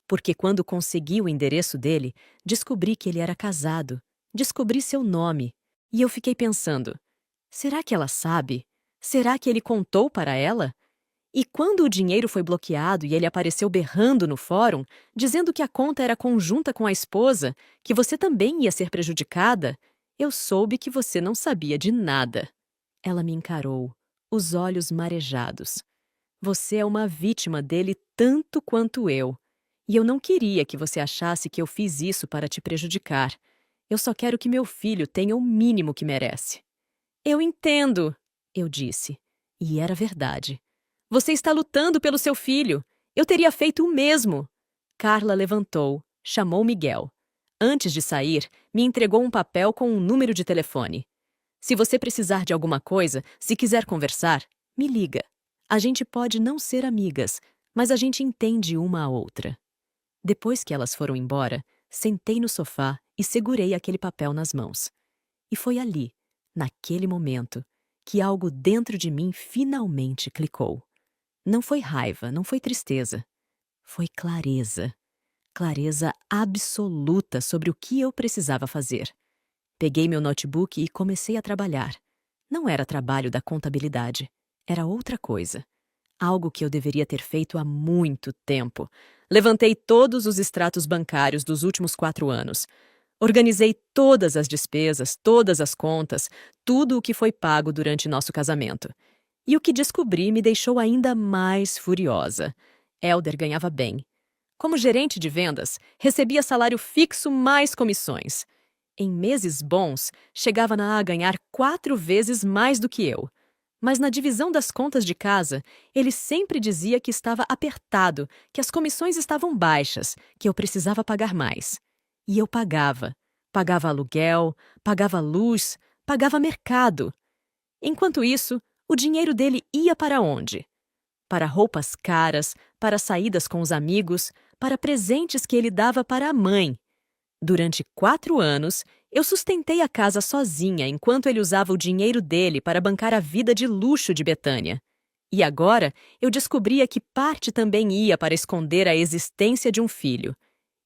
[SPEAKER 1] Porque quando consegui o endereço dele, descobri que ele era casado. Descobri seu nome. E eu fiquei pensando, será que ela sabe? Será que ele contou para ela? E quando o dinheiro foi bloqueado e ele apareceu berrando no fórum, dizendo que a conta era conjunta com a esposa, que você também ia ser prejudicada, eu soube que você não sabia de nada. Ela me encarou, os olhos marejados. Você é uma vítima dele tanto quanto eu. E eu não queria que você achasse que eu fiz isso para te prejudicar. Eu só quero que meu filho tenha o mínimo que merece. Eu entendo, eu disse. E era verdade. Você está lutando pelo seu filho. Eu teria feito o mesmo. Carla levantou, chamou Miguel. Antes de sair, me entregou um papel com um número de telefone. Se você precisar de alguma coisa, se quiser conversar, me liga. A gente pode não ser amigas, mas a gente entende uma a outra. Depois que elas foram embora, sentei no sofá e segurei aquele papel nas mãos. E foi ali, naquele momento, que algo dentro de mim finalmente clicou. Não foi raiva, não foi tristeza. Foi clareza. Clareza absoluta sobre o que eu precisava fazer. Peguei meu notebook e comecei a trabalhar. Não era trabalho da contabilidade. Era outra coisa. Algo que eu deveria ter feito há muito tempo. Levantei todos os extratos bancários dos últimos 4 anos. Organizei todas as despesas, todas as contas, tudo o que foi pago durante nosso casamento. E o que descobri me deixou ainda mais furiosa. Elder ganhava bem. Como gerente de vendas, recebia salário fixo mais comissões. Em meses bons, chegava a ganhar 4 vezes mais do que eu. Mas na divisão das contas de casa, ele sempre dizia que estava apertado, que as comissões estavam baixas, que eu precisava pagar mais. E eu pagava. Pagava aluguel, pagava luz, pagava mercado. Enquanto isso, o dinheiro dele ia para onde? Para roupas caras, para saídas com os amigos, para presentes que ele dava para a mãe. Durante 4 anos, eu sustentei a casa sozinha enquanto ele usava o dinheiro dele para bancar a vida de luxo de Betânia. E agora, eu descobria que parte também ia para esconder a existência de um filho.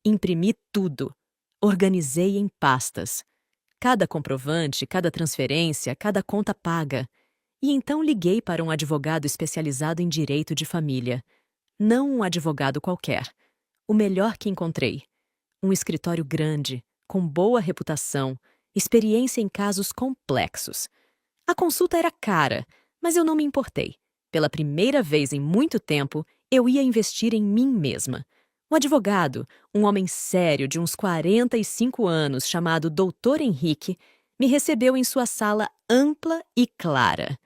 [SPEAKER 1] Imprimi tudo. Organizei em pastas. Cada comprovante, cada transferência, cada conta paga. E então liguei para um advogado especializado em direito de família. Não um advogado qualquer. O melhor que encontrei. Um escritório grande, com boa reputação, experiência em casos complexos. A consulta era cara, mas eu não me importei. Pela primeira vez em muito tempo, eu ia investir em mim mesma. O advogado, um homem sério de uns 45 anos, chamado Dr. Henrique, me recebeu em sua sala ampla e clara.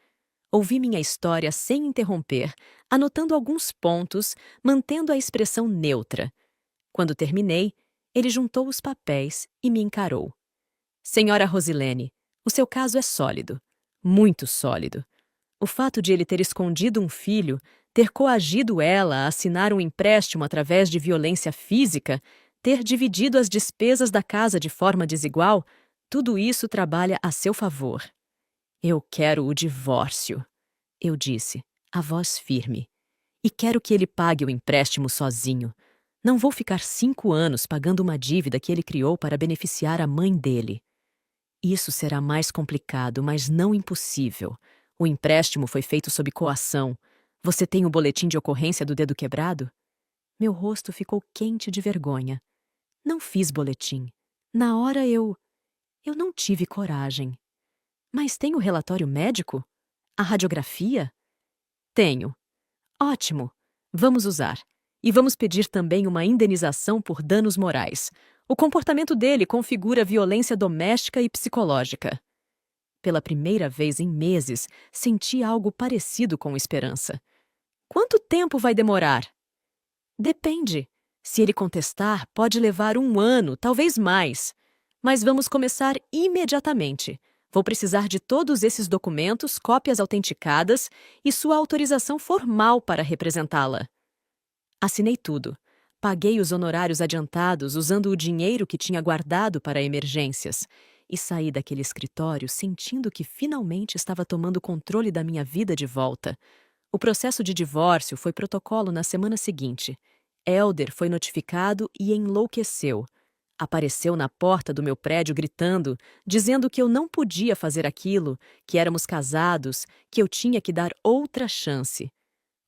[SPEAKER 1] Ouvi minha história sem interromper, anotando alguns pontos, mantendo a expressão neutra. Quando terminei, ele juntou os papéis e me encarou. Senhora Rosilene, o seu caso é sólido. Muito sólido. O fato de ele ter escondido um filho, ter coagido ela a assinar um empréstimo através de violência física, ter dividido as despesas da casa de forma desigual, tudo isso trabalha a seu favor. Eu quero o divórcio, eu disse, a voz firme. E quero que ele pague o empréstimo sozinho. Não vou ficar 5 anos pagando uma dívida que ele criou para beneficiar a mãe dele. Isso será mais complicado, mas não impossível. O empréstimo foi feito sob coação. Você tem o boletim de ocorrência do dedo quebrado? Meu rosto ficou quente de vergonha. Não fiz boletim. Na hora eu não tive coragem. Mas tem o relatório médico? A radiografia? Tenho. Ótimo. Vamos usar. E vamos pedir também uma indenização por danos morais. O comportamento dele configura violência doméstica e psicológica. Pela primeira vez em meses, senti algo parecido com esperança. Quanto tempo vai demorar? Depende. Se ele contestar, pode levar 1 ano, talvez mais. Mas vamos começar imediatamente. Vou precisar de todos esses documentos, cópias autenticadas e sua autorização formal para representá-la. Assinei tudo. Paguei os honorários adiantados usando o dinheiro que tinha guardado para emergências e saí daquele escritório sentindo que finalmente estava tomando controle da minha vida de volta. O processo de divórcio foi protocolo na semana seguinte. Elder foi notificado e enlouqueceu. Apareceu na porta do meu prédio gritando, dizendo que eu não podia fazer aquilo, que éramos casados, que eu tinha que dar outra chance.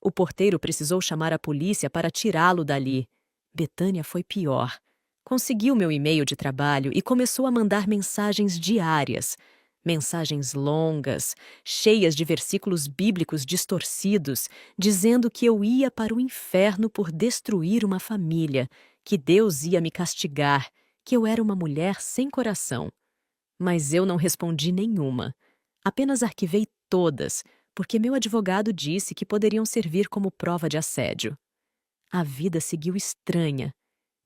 [SPEAKER 1] O porteiro precisou chamar a polícia para tirá-lo dali. Betânia foi pior. Conseguiu meu e-mail de trabalho e começou a mandar mensagens diárias. Mensagens longas, cheias de versículos bíblicos distorcidos, dizendo que eu ia para o inferno por destruir uma família, que Deus ia me castigar, que eu era uma mulher sem coração. Mas eu não respondi nenhuma. Apenas arquivei todas, porque meu advogado disse que poderiam servir como prova de assédio. A vida seguiu estranha.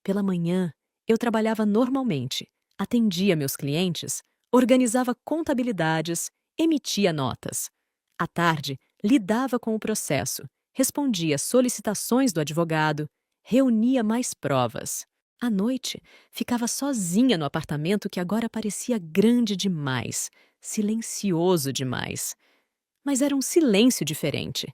[SPEAKER 1] Pela manhã, eu trabalhava normalmente, atendia meus clientes, organizava contabilidades, emitia notas. À tarde, lidava com o processo, respondia solicitações do advogado, reunia mais provas. À noite, ficava sozinha no apartamento que agora parecia grande demais, silencioso demais. Mas era um silêncio diferente.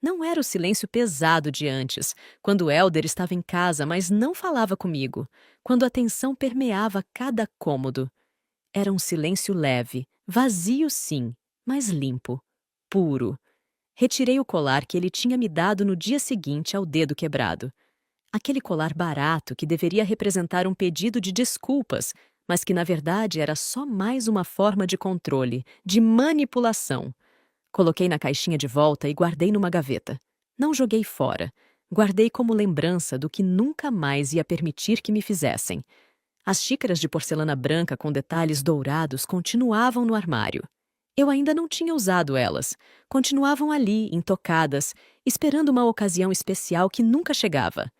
[SPEAKER 1] Não era o silêncio pesado de antes, quando Elder estava em casa, mas não falava comigo, quando a tensão permeava cada cômodo. Era um silêncio leve, vazio sim, mas limpo, puro. Retirei o colar que ele tinha me dado no dia seguinte ao dedo quebrado. Aquele colar barato que deveria representar um pedido de desculpas, mas que na verdade era só mais uma forma de controle, de manipulação. Coloquei na caixinha de volta e guardei numa gaveta. Não joguei fora. Guardei como lembrança do que nunca mais ia permitir que me fizessem. As xícaras de porcelana branca com detalhes dourados continuavam no armário. Eu ainda não tinha usado elas. Continuavam ali, intocadas, esperando uma ocasião especial que nunca chegava.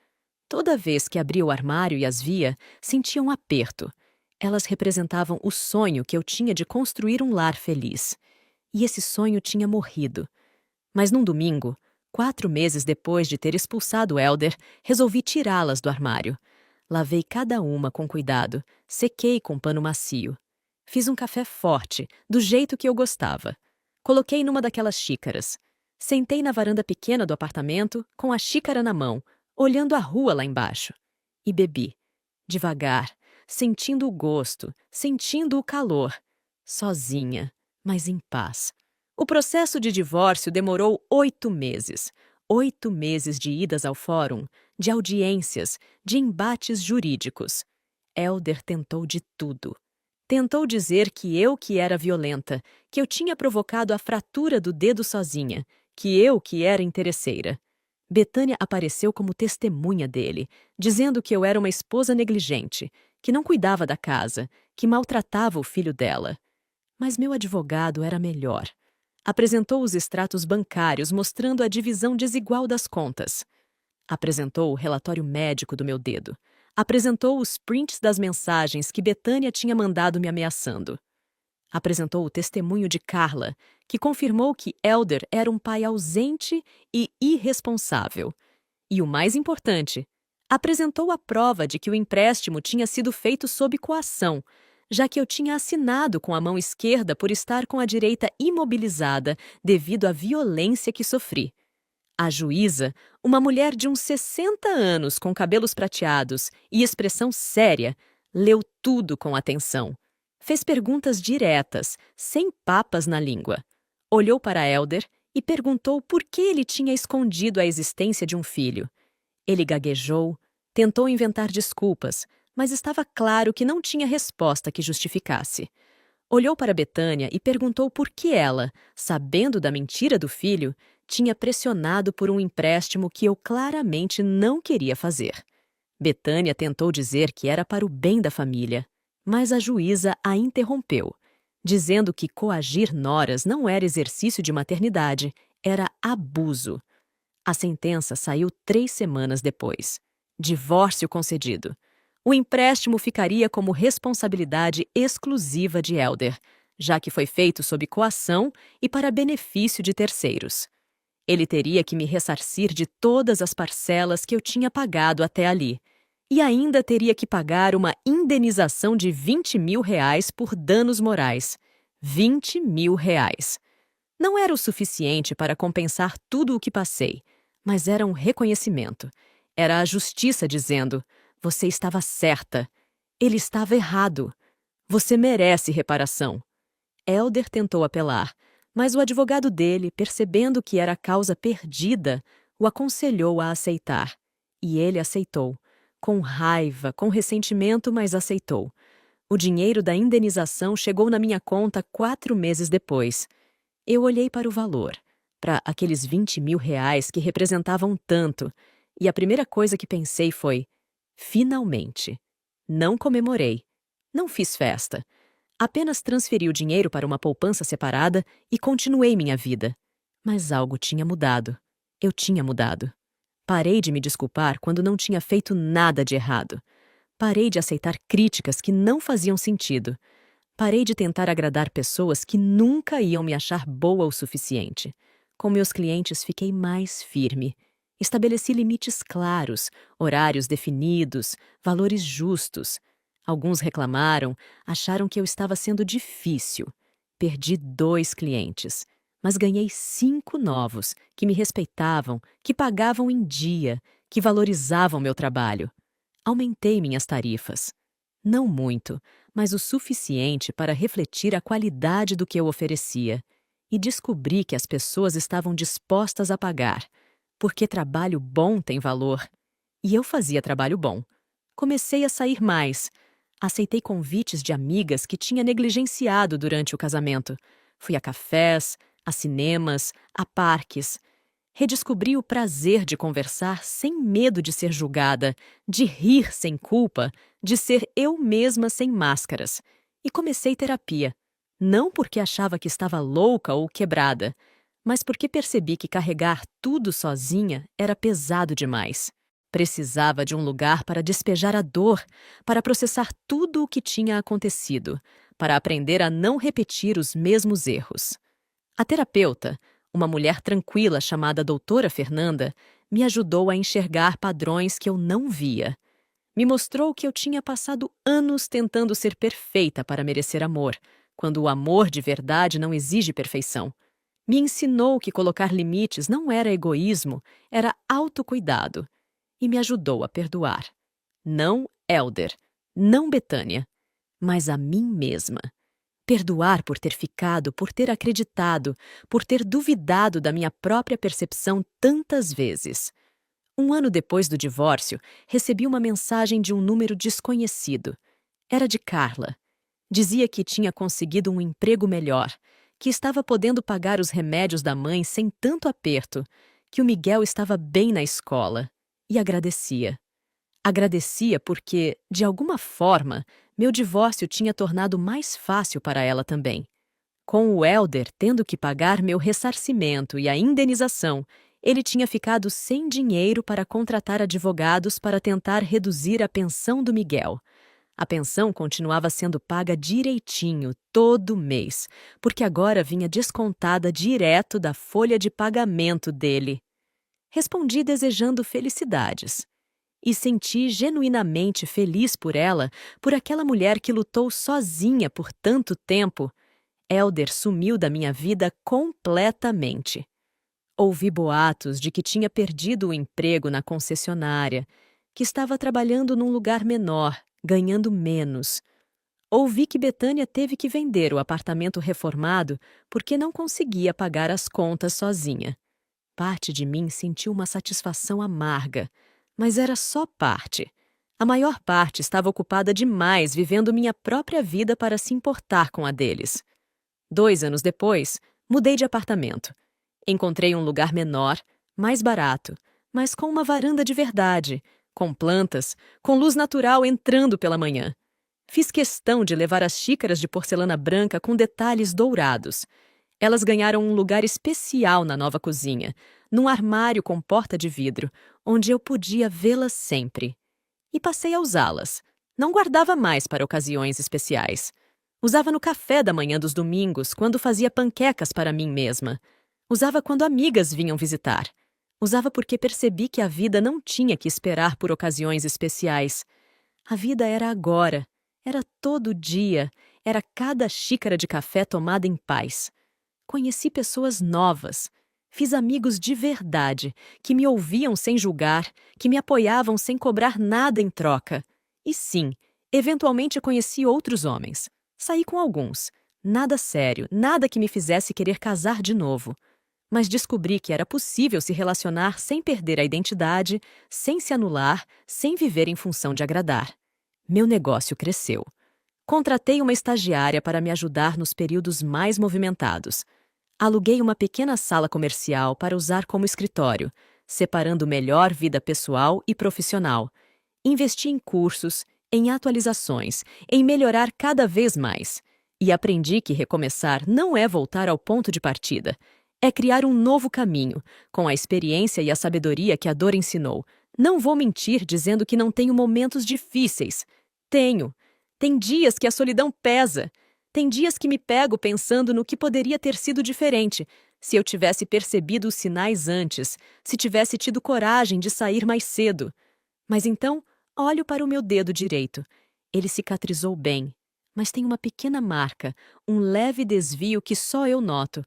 [SPEAKER 1] Toda vez que abria o armário e as via, sentia um aperto. Elas representavam o sonho que eu tinha de construir um lar feliz. E esse sonho tinha morrido. Mas num domingo, 4 meses depois de ter expulsado Elder, resolvi tirá-las do armário. Lavei cada uma com cuidado, sequei com pano macio. Fiz um café forte, do jeito que eu gostava. Coloquei numa daquelas xícaras. Sentei na varanda pequena do apartamento, com a xícara na mão, olhando a rua lá embaixo. E bebi. Devagar, sentindo o gosto, sentindo o calor. Sozinha, mas em paz. O processo de divórcio demorou 8 meses. 8 meses de idas ao fórum, de audiências, de embates jurídicos. Elder tentou de tudo. Tentou dizer que era violenta, que eu tinha provocado a fratura do dedo sozinha, que era interesseira. Betânia apareceu como testemunha dele, dizendo que eu era uma esposa negligente, que não cuidava da casa, que maltratava o filho dela. Mas meu advogado era melhor. Apresentou os extratos bancários mostrando a divisão desigual das contas. Apresentou o relatório médico do meu dedo. Apresentou os prints das mensagens que Betânia tinha mandado me ameaçando. Apresentou o testemunho de Carla, que confirmou que Elder era um pai ausente e irresponsável. E o mais importante, apresentou a prova de que o empréstimo tinha sido feito sob coação, já que eu tinha assinado com a mão esquerda por estar com a direita imobilizada devido à violência que sofri. A juíza, uma mulher de uns 60 anos com cabelos prateados e expressão séria, leu tudo com atenção. Fez perguntas diretas, sem papas na língua. Olhou para Elder e perguntou por que ele tinha escondido a existência de um filho. Ele gaguejou, tentou inventar desculpas, mas estava claro que não tinha resposta que justificasse. Olhou para Betânia e perguntou por que ela, sabendo da mentira do filho, tinha pressionado por um empréstimo que eu claramente não queria fazer. Betânia tentou dizer que era para o bem da família, mas a juíza a interrompeu, dizendo que coagir noras não era exercício de maternidade, era abuso. A sentença saiu 3 semanas depois. Divórcio concedido. O empréstimo ficaria como responsabilidade exclusiva de Hélder, já que foi feito sob coação e para benefício de terceiros. Ele teria que me ressarcir de todas as parcelas que eu tinha pagado até ali. E ainda teria que pagar uma indenização de R$ 20.000 por danos morais. R$ 20.000. Não era o suficiente para compensar tudo o que passei, mas era um reconhecimento. Era a justiça dizendo: você estava certa. Ele estava errado. Você merece reparação. Hélder tentou apelar, mas o advogado dele, percebendo que era causa perdida, o aconselhou a aceitar. E ele aceitou. Com raiva, com ressentimento, mas aceitou. O dinheiro da indenização chegou na minha conta 4 meses depois. Eu olhei para o valor, para aqueles R$ 20.000 que representavam tanto, e a primeira coisa que pensei foi: finalmente. Não comemorei. Não fiz festa. Apenas transferi o dinheiro para uma poupança separada e continuei minha vida. Mas algo tinha mudado. Eu tinha mudado. Parei de me desculpar quando não tinha feito nada de errado. Parei de aceitar críticas que não faziam sentido. Parei de tentar agradar pessoas que nunca iam me achar boa o suficiente. Com meus clientes, fiquei mais firme. Estabeleci limites claros, horários definidos, valores justos. Alguns reclamaram, acharam que eu estava sendo difícil. Perdi 2 clientes, mas ganhei 5 novos, que me respeitavam, que pagavam em dia, que valorizavam meu trabalho. Aumentei minhas tarifas. Não muito, mas o suficiente para refletir a qualidade do que eu oferecia. E descobri que as pessoas estavam dispostas a pagar, porque trabalho bom tem valor. E eu fazia trabalho bom. Comecei a sair mais. Aceitei convites de amigas que tinha negligenciado durante o casamento. Fui a cafés, a cinemas, a parques. Redescobri o prazer de conversar sem medo de ser julgada, de rir sem culpa, de ser eu mesma sem máscaras. E comecei terapia. Não porque achava que estava louca ou quebrada, mas porque percebi que carregar tudo sozinha era pesado demais. Precisava de um lugar para despejar a dor, para processar tudo o que tinha acontecido, para aprender a não repetir os mesmos erros. A terapeuta, uma mulher tranquila chamada Doutora Fernanda, me ajudou a enxergar padrões que eu não via. Me mostrou que eu tinha passado anos tentando ser perfeita para merecer amor, quando o amor de verdade não exige perfeição. Me ensinou que colocar limites não era egoísmo, era autocuidado. E me ajudou a perdoar. Não Hélder, não Betânia, mas a mim mesma. Perdoar por ter ficado, por ter acreditado, por ter duvidado da minha própria percepção tantas vezes. 1 ano depois do divórcio, recebi uma mensagem de um número desconhecido. Era de Carla. Dizia que tinha conseguido um emprego melhor, que estava podendo pagar os remédios da mãe sem tanto aperto, que o Miguel estava bem na escola. E agradecia. Agradecia porque, de alguma forma, meu divórcio tinha tornado mais fácil para ela também. Com o Hélder tendo que pagar meu ressarcimento e a indenização, ele tinha ficado sem dinheiro para contratar advogados para tentar reduzir a pensão do Miguel. A pensão continuava sendo paga direitinho, todo mês, porque agora vinha descontada direto da folha de pagamento dele. Respondi desejando felicidades. E senti genuinamente feliz por ela, por aquela mulher que lutou sozinha por tanto tempo. Hélder sumiu da minha vida completamente. Ouvi boatos de que tinha perdido o emprego na concessionária, que estava trabalhando num lugar menor, ganhando menos. Ouvi que Betânia teve que vender o apartamento reformado porque não conseguia pagar as contas sozinha. Parte de mim sentiu uma satisfação amarga, mas era só parte. A maior parte estava ocupada demais vivendo minha própria vida para se importar com a deles. 2 anos depois, mudei de apartamento. Encontrei um lugar menor, mais barato, mas com uma varanda de verdade, com plantas, com luz natural entrando pela manhã. Fiz questão de levar as xícaras de porcelana branca com detalhes dourados. Elas ganharam um lugar especial na nova cozinha, num armário com porta de vidro, onde eu podia vê-las sempre. E passei a usá-las. Não guardava mais para ocasiões especiais. Usava no café da manhã dos domingos, quando fazia panquecas para mim mesma. Usava quando amigas vinham visitar. Usava porque percebi que a vida não tinha que esperar por ocasiões especiais. A vida era agora, era todo dia, era cada xícara de café tomada em paz. Conheci pessoas novas. Fiz amigos de verdade, que me ouviam sem julgar, que me apoiavam sem cobrar nada em troca. E sim, eventualmente conheci outros homens. Saí com alguns. Nada sério, nada que me fizesse querer casar de novo. Mas descobri que era possível se relacionar sem perder a identidade, sem se anular, sem viver em função de agradar. Meu negócio cresceu. Contratei uma estagiária para me ajudar nos períodos mais movimentados. Aluguei uma pequena sala comercial para usar como escritório, separando melhor vida pessoal e profissional. Investi em cursos, em atualizações, em melhorar cada vez mais. E aprendi que recomeçar não é voltar ao ponto de partida. É criar um novo caminho, com a experiência e a sabedoria que a dor ensinou. Não vou mentir dizendo que não tenho momentos difíceis. Tenho. Tem dias que a solidão pesa. Tem dias que me pego pensando no que poderia ter sido diferente, se eu tivesse percebido os sinais antes, se tivesse tido coragem de sair mais cedo. Mas então, olho para o meu dedo direito. Ele cicatrizou bem, mas tem uma pequena marca, um leve desvio que só eu noto.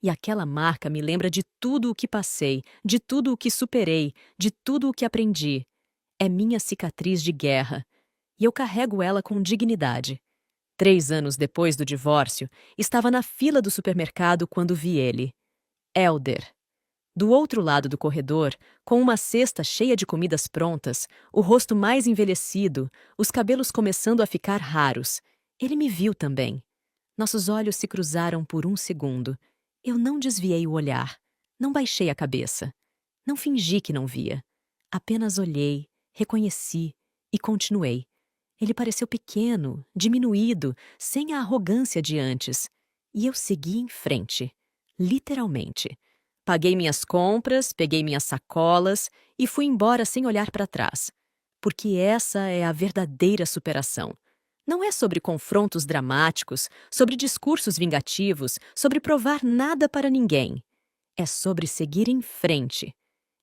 [SPEAKER 1] E aquela marca me lembra de tudo o que passei, de tudo o que superei, de tudo o que aprendi. É minha cicatriz de guerra. E eu carrego ela com dignidade. 3 anos depois do divórcio, estava na fila do supermercado quando vi ele. Elder. Do outro lado do corredor, com uma cesta cheia de comidas prontas, o rosto mais envelhecido, os cabelos começando a ficar raros. Ele me viu também. Nossos olhos se cruzaram por um segundo. Eu não desviei o olhar. Não baixei a cabeça. Não fingi que não via. Apenas olhei, reconheci e continuei. Ele pareceu pequeno, diminuído, sem a arrogância de antes. E eu segui em frente. Literalmente. Paguei minhas compras, peguei minhas sacolas e fui embora sem olhar para trás. Porque essa é a verdadeira superação. Não é sobre confrontos dramáticos, sobre discursos vingativos, sobre provar nada para ninguém. É sobre seguir em frente.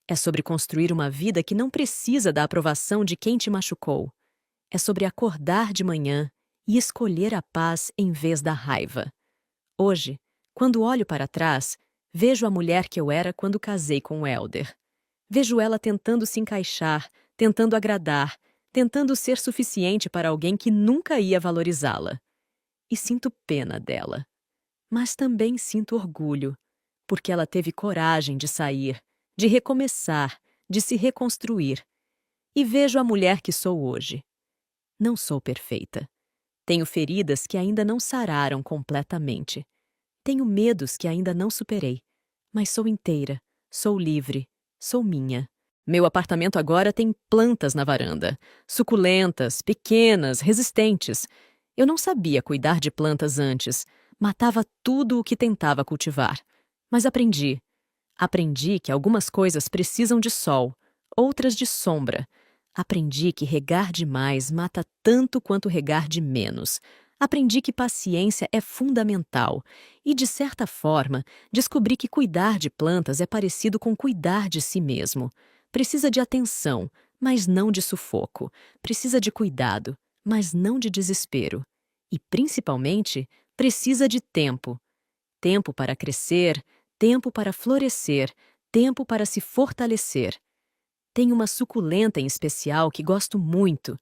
[SPEAKER 1] É sobre construir uma vida que não precisa da aprovação de quem te machucou. É sobre acordar de manhã e escolher a paz em vez da raiva. Hoje, quando olho para trás, vejo a mulher que eu era quando casei com o Elder. Vejo ela tentando se encaixar, tentando agradar, tentando ser suficiente para alguém que nunca ia valorizá-la. E sinto pena dela. Mas também sinto orgulho, porque ela teve coragem de sair, de recomeçar, de se reconstruir. E vejo a mulher que sou hoje. Não sou perfeita. Tenho feridas que ainda não sararam completamente. Tenho medos que ainda não superei. Mas sou inteira, sou livre, sou minha. Meu apartamento agora tem plantas na varanda. Suculentas, pequenas, resistentes. Eu não sabia cuidar de plantas antes. Matava tudo o que tentava cultivar. Mas aprendi. Aprendi que algumas coisas precisam de sol, outras de sombra. Aprendi que regar demais mata tanto quanto regar de menos. Aprendi que paciência é fundamental. E, de certa forma, descobri que cuidar de plantas é parecido com cuidar de si mesmo. Precisa de atenção, mas não de sufoco. Precisa de cuidado, mas não de desespero. E, principalmente, precisa de tempo. Tempo para crescer, tempo para florescer, tempo para se fortalecer. Tem uma suculenta em especial que gosto muito.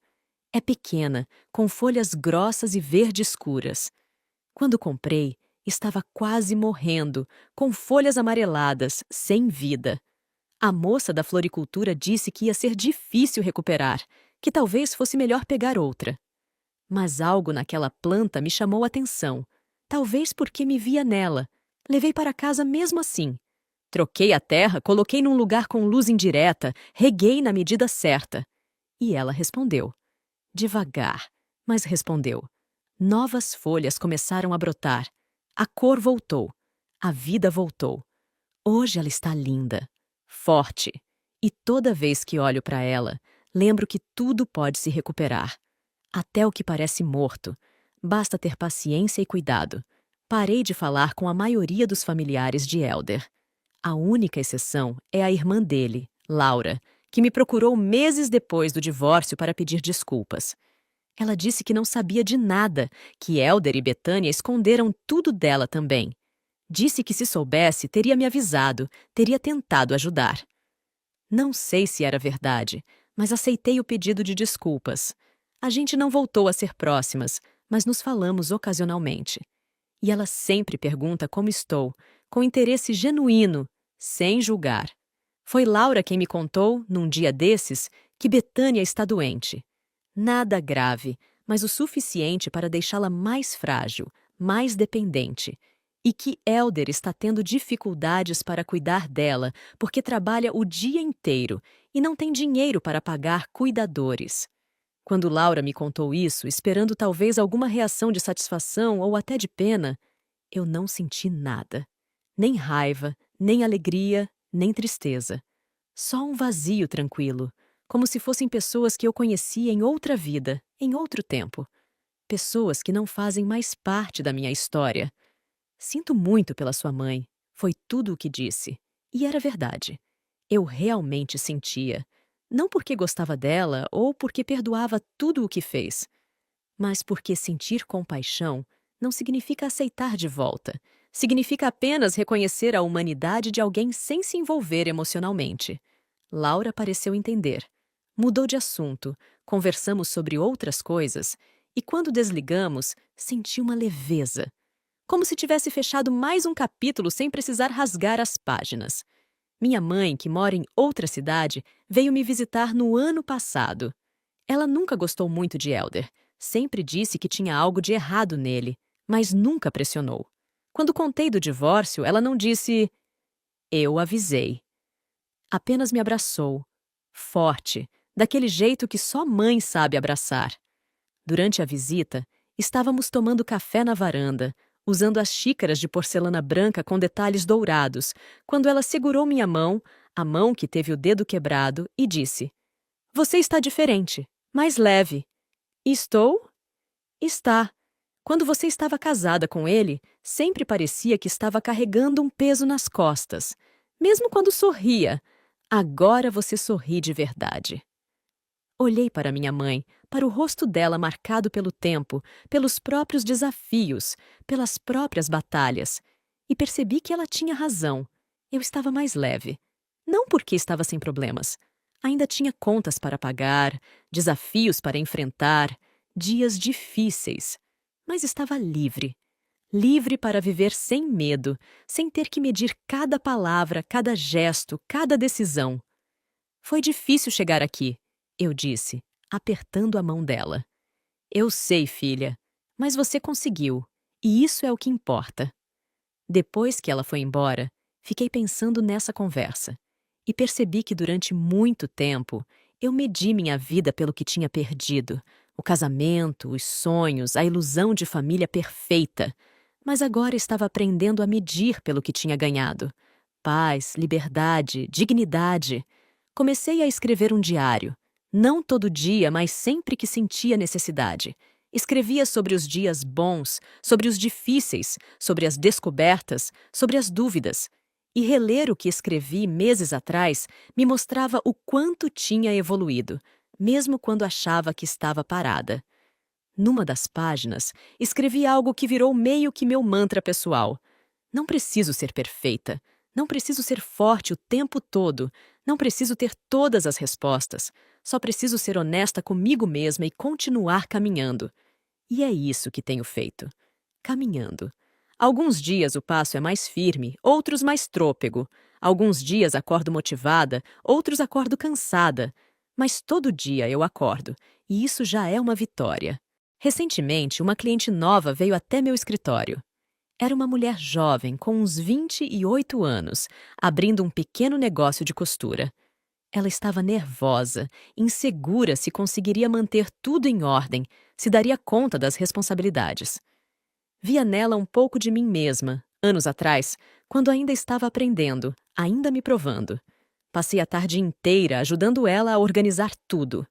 [SPEAKER 1] É pequena, com folhas grossas e verde escuras. Quando comprei, estava quase morrendo, com folhas amareladas, sem vida. A moça da floricultura disse que ia ser difícil recuperar, que talvez fosse melhor pegar outra. Mas algo naquela planta me chamou a atenção. Talvez porque me via nela. Levei para casa mesmo assim. Troquei a terra, coloquei num lugar com luz indireta, reguei na medida certa. E ela respondeu. Devagar, mas respondeu. Novas folhas começaram a brotar. A cor voltou. A vida voltou. Hoje ela está linda, forte. E toda vez que olho para ela, lembro que tudo pode se recuperar. Até o que parece morto. Basta ter paciência e cuidado. Parei de falar com a maioria dos familiares de Elder. A única exceção é a irmã dele, Laura, que me procurou meses depois do divórcio para pedir desculpas. Ela disse que não sabia de nada, que Elder e Betânia esconderam tudo dela também. Disse que se soubesse, teria me avisado, teria tentado ajudar. Não sei se era verdade, mas aceitei o pedido de desculpas. A gente não voltou a ser próximas, mas nos falamos ocasionalmente. E ela sempre pergunta como estou, com interesse genuíno, sem julgar. Foi Laura quem me contou, num dia desses, que Betânia está doente. Nada grave, mas o suficiente para deixá-la mais frágil, mais dependente. E que Elder está tendo dificuldades para cuidar dela porque trabalha o dia inteiro e não tem dinheiro para pagar cuidadores. Quando Laura me contou isso, esperando talvez alguma reação de satisfação ou até de pena, eu não senti nada. Nem raiva, nem alegria, nem tristeza. Só um vazio tranquilo, como se fossem pessoas que eu conhecia em outra vida, em outro tempo. Pessoas que não fazem mais parte da minha história. Sinto muito pela sua mãe, foi tudo o que disse. E era verdade. Eu realmente sentia. Não porque gostava dela ou porque perdoava tudo o que fez, mas porque sentir compaixão não significa aceitar de volta. Significa apenas reconhecer a humanidade de alguém sem se envolver emocionalmente. Laura pareceu entender. Mudou de assunto, conversamos sobre outras coisas e, quando desligamos, senti uma leveza. Como se tivesse fechado mais um capítulo sem precisar rasgar as páginas. Minha mãe, que mora em outra cidade, veio me visitar no ano passado. Ela nunca gostou muito de Elder. Sempre disse que tinha algo de errado nele, mas nunca pressionou. Quando contei do divórcio, ela não disse: "Eu avisei". Apenas me abraçou, forte, daquele jeito que só mãe sabe abraçar. Durante a visita, estávamos tomando café na varanda, usando as xícaras de porcelana branca com detalhes dourados, quando ela segurou minha mão, a mão que teve o dedo quebrado, e disse: "Você está diferente, mais leve." "Estou?" "Está. Quando você estava casada com ele, sempre parecia que estava carregando um peso nas costas, mesmo quando sorria. Agora você sorri de verdade." Olhei para minha mãe, para o rosto dela marcado pelo tempo, pelos próprios desafios, pelas próprias batalhas, e percebi que ela tinha razão. Eu estava mais leve. Não porque estava sem problemas. Ainda tinha contas para pagar, desafios para enfrentar, dias difíceis. Mas estava livre. Livre para viver sem medo, sem ter que medir cada palavra, cada gesto, cada decisão. Foi difícil chegar aqui, eu disse, apertando a mão dela. Eu sei, filha, mas você conseguiu, e isso é o que importa. Depois que ela foi embora, fiquei pensando nessa conversa e percebi que durante muito tempo eu medi minha vida pelo que tinha perdido, o casamento, os sonhos, a ilusão de família perfeita, mas agora estava aprendendo a medir pelo que tinha ganhado. Paz, liberdade, dignidade. Comecei a escrever um diário. Não todo dia, mas sempre que sentia necessidade. Escrevia sobre os dias bons, sobre os difíceis, sobre as descobertas, sobre as dúvidas. E reler o que escrevi meses atrás me mostrava o quanto tinha evoluído, mesmo quando achava que estava parada. Numa das páginas, escrevi algo que virou meio que meu mantra pessoal. Não preciso ser perfeita. Não preciso ser forte o tempo todo. Não preciso ter todas as respostas. Só preciso ser honesta comigo mesma e continuar caminhando. E é isso que tenho feito. Caminhando. Alguns dias o passo é mais firme, outros mais trôpego. Alguns dias acordo motivada, outros acordo cansada. Mas todo dia eu acordo, e isso já é uma vitória. Recentemente, uma cliente nova veio até meu escritório. Era uma mulher jovem, com uns 28 anos, abrindo um pequeno negócio de costura. Ela estava nervosa, insegura se conseguiria manter tudo em ordem, se daria conta das responsabilidades. Via nela um pouco de mim mesma, anos atrás, quando ainda estava aprendendo, ainda me provando. Passei a tarde inteira ajudando ela a organizar tudo.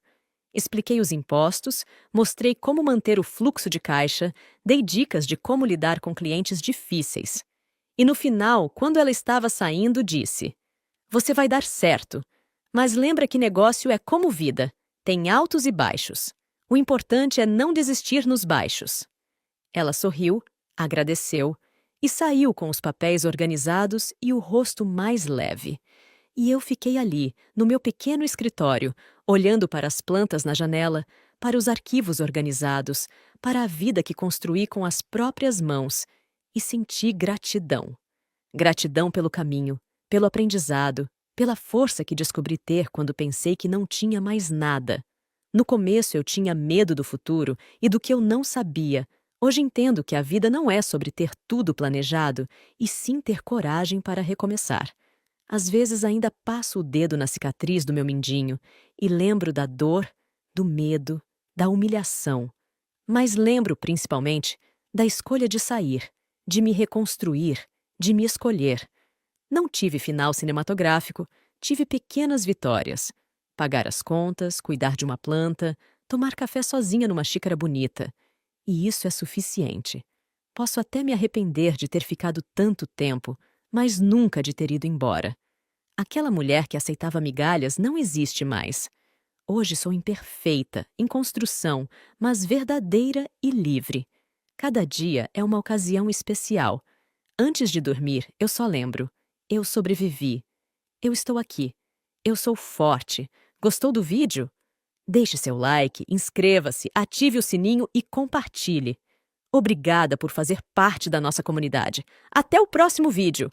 [SPEAKER 1] Expliquei os impostos, mostrei como manter o fluxo de caixa, dei dicas de como lidar com clientes difíceis. E no final, quando ela estava saindo, disse: "Você vai dar certo. Mas lembra que negócio é como vida, tem altos e baixos. O importante é não desistir nos baixos." Ela sorriu, agradeceu e saiu com os papéis organizados e o rosto mais leve. E eu fiquei ali, no meu pequeno escritório, olhando para as plantas na janela, para os arquivos organizados, para a vida que construí com as próprias mãos, e senti gratidão. Gratidão pelo caminho, pelo aprendizado, pela força que descobri ter quando pensei que não tinha mais nada. No começo eu tinha medo do futuro e do que eu não sabia. Hoje entendo que a vida não é sobre ter tudo planejado, e sim ter coragem para recomeçar. Às vezes ainda passo o dedo na cicatriz do meu mindinho e lembro da dor, do medo, da humilhação. Mas lembro, principalmente, da escolha de sair, de me reconstruir, de me escolher. Não tive final cinematográfico, tive pequenas vitórias. Pagar as contas, cuidar de uma planta, tomar café sozinha numa xícara bonita. E isso é suficiente. Posso até me arrepender de ter ficado tanto tempo, mas nunca de ter ido embora. Aquela mulher que aceitava migalhas não existe mais. Hoje sou imperfeita, em construção, mas verdadeira e livre. Cada dia é uma ocasião especial. Antes de dormir, eu só lembro: eu sobrevivi. Eu estou aqui. Eu sou forte. Gostou do vídeo? Deixe seu like, inscreva-se, ative o sininho e compartilhe. Obrigada por fazer parte da nossa comunidade. Até o próximo vídeo!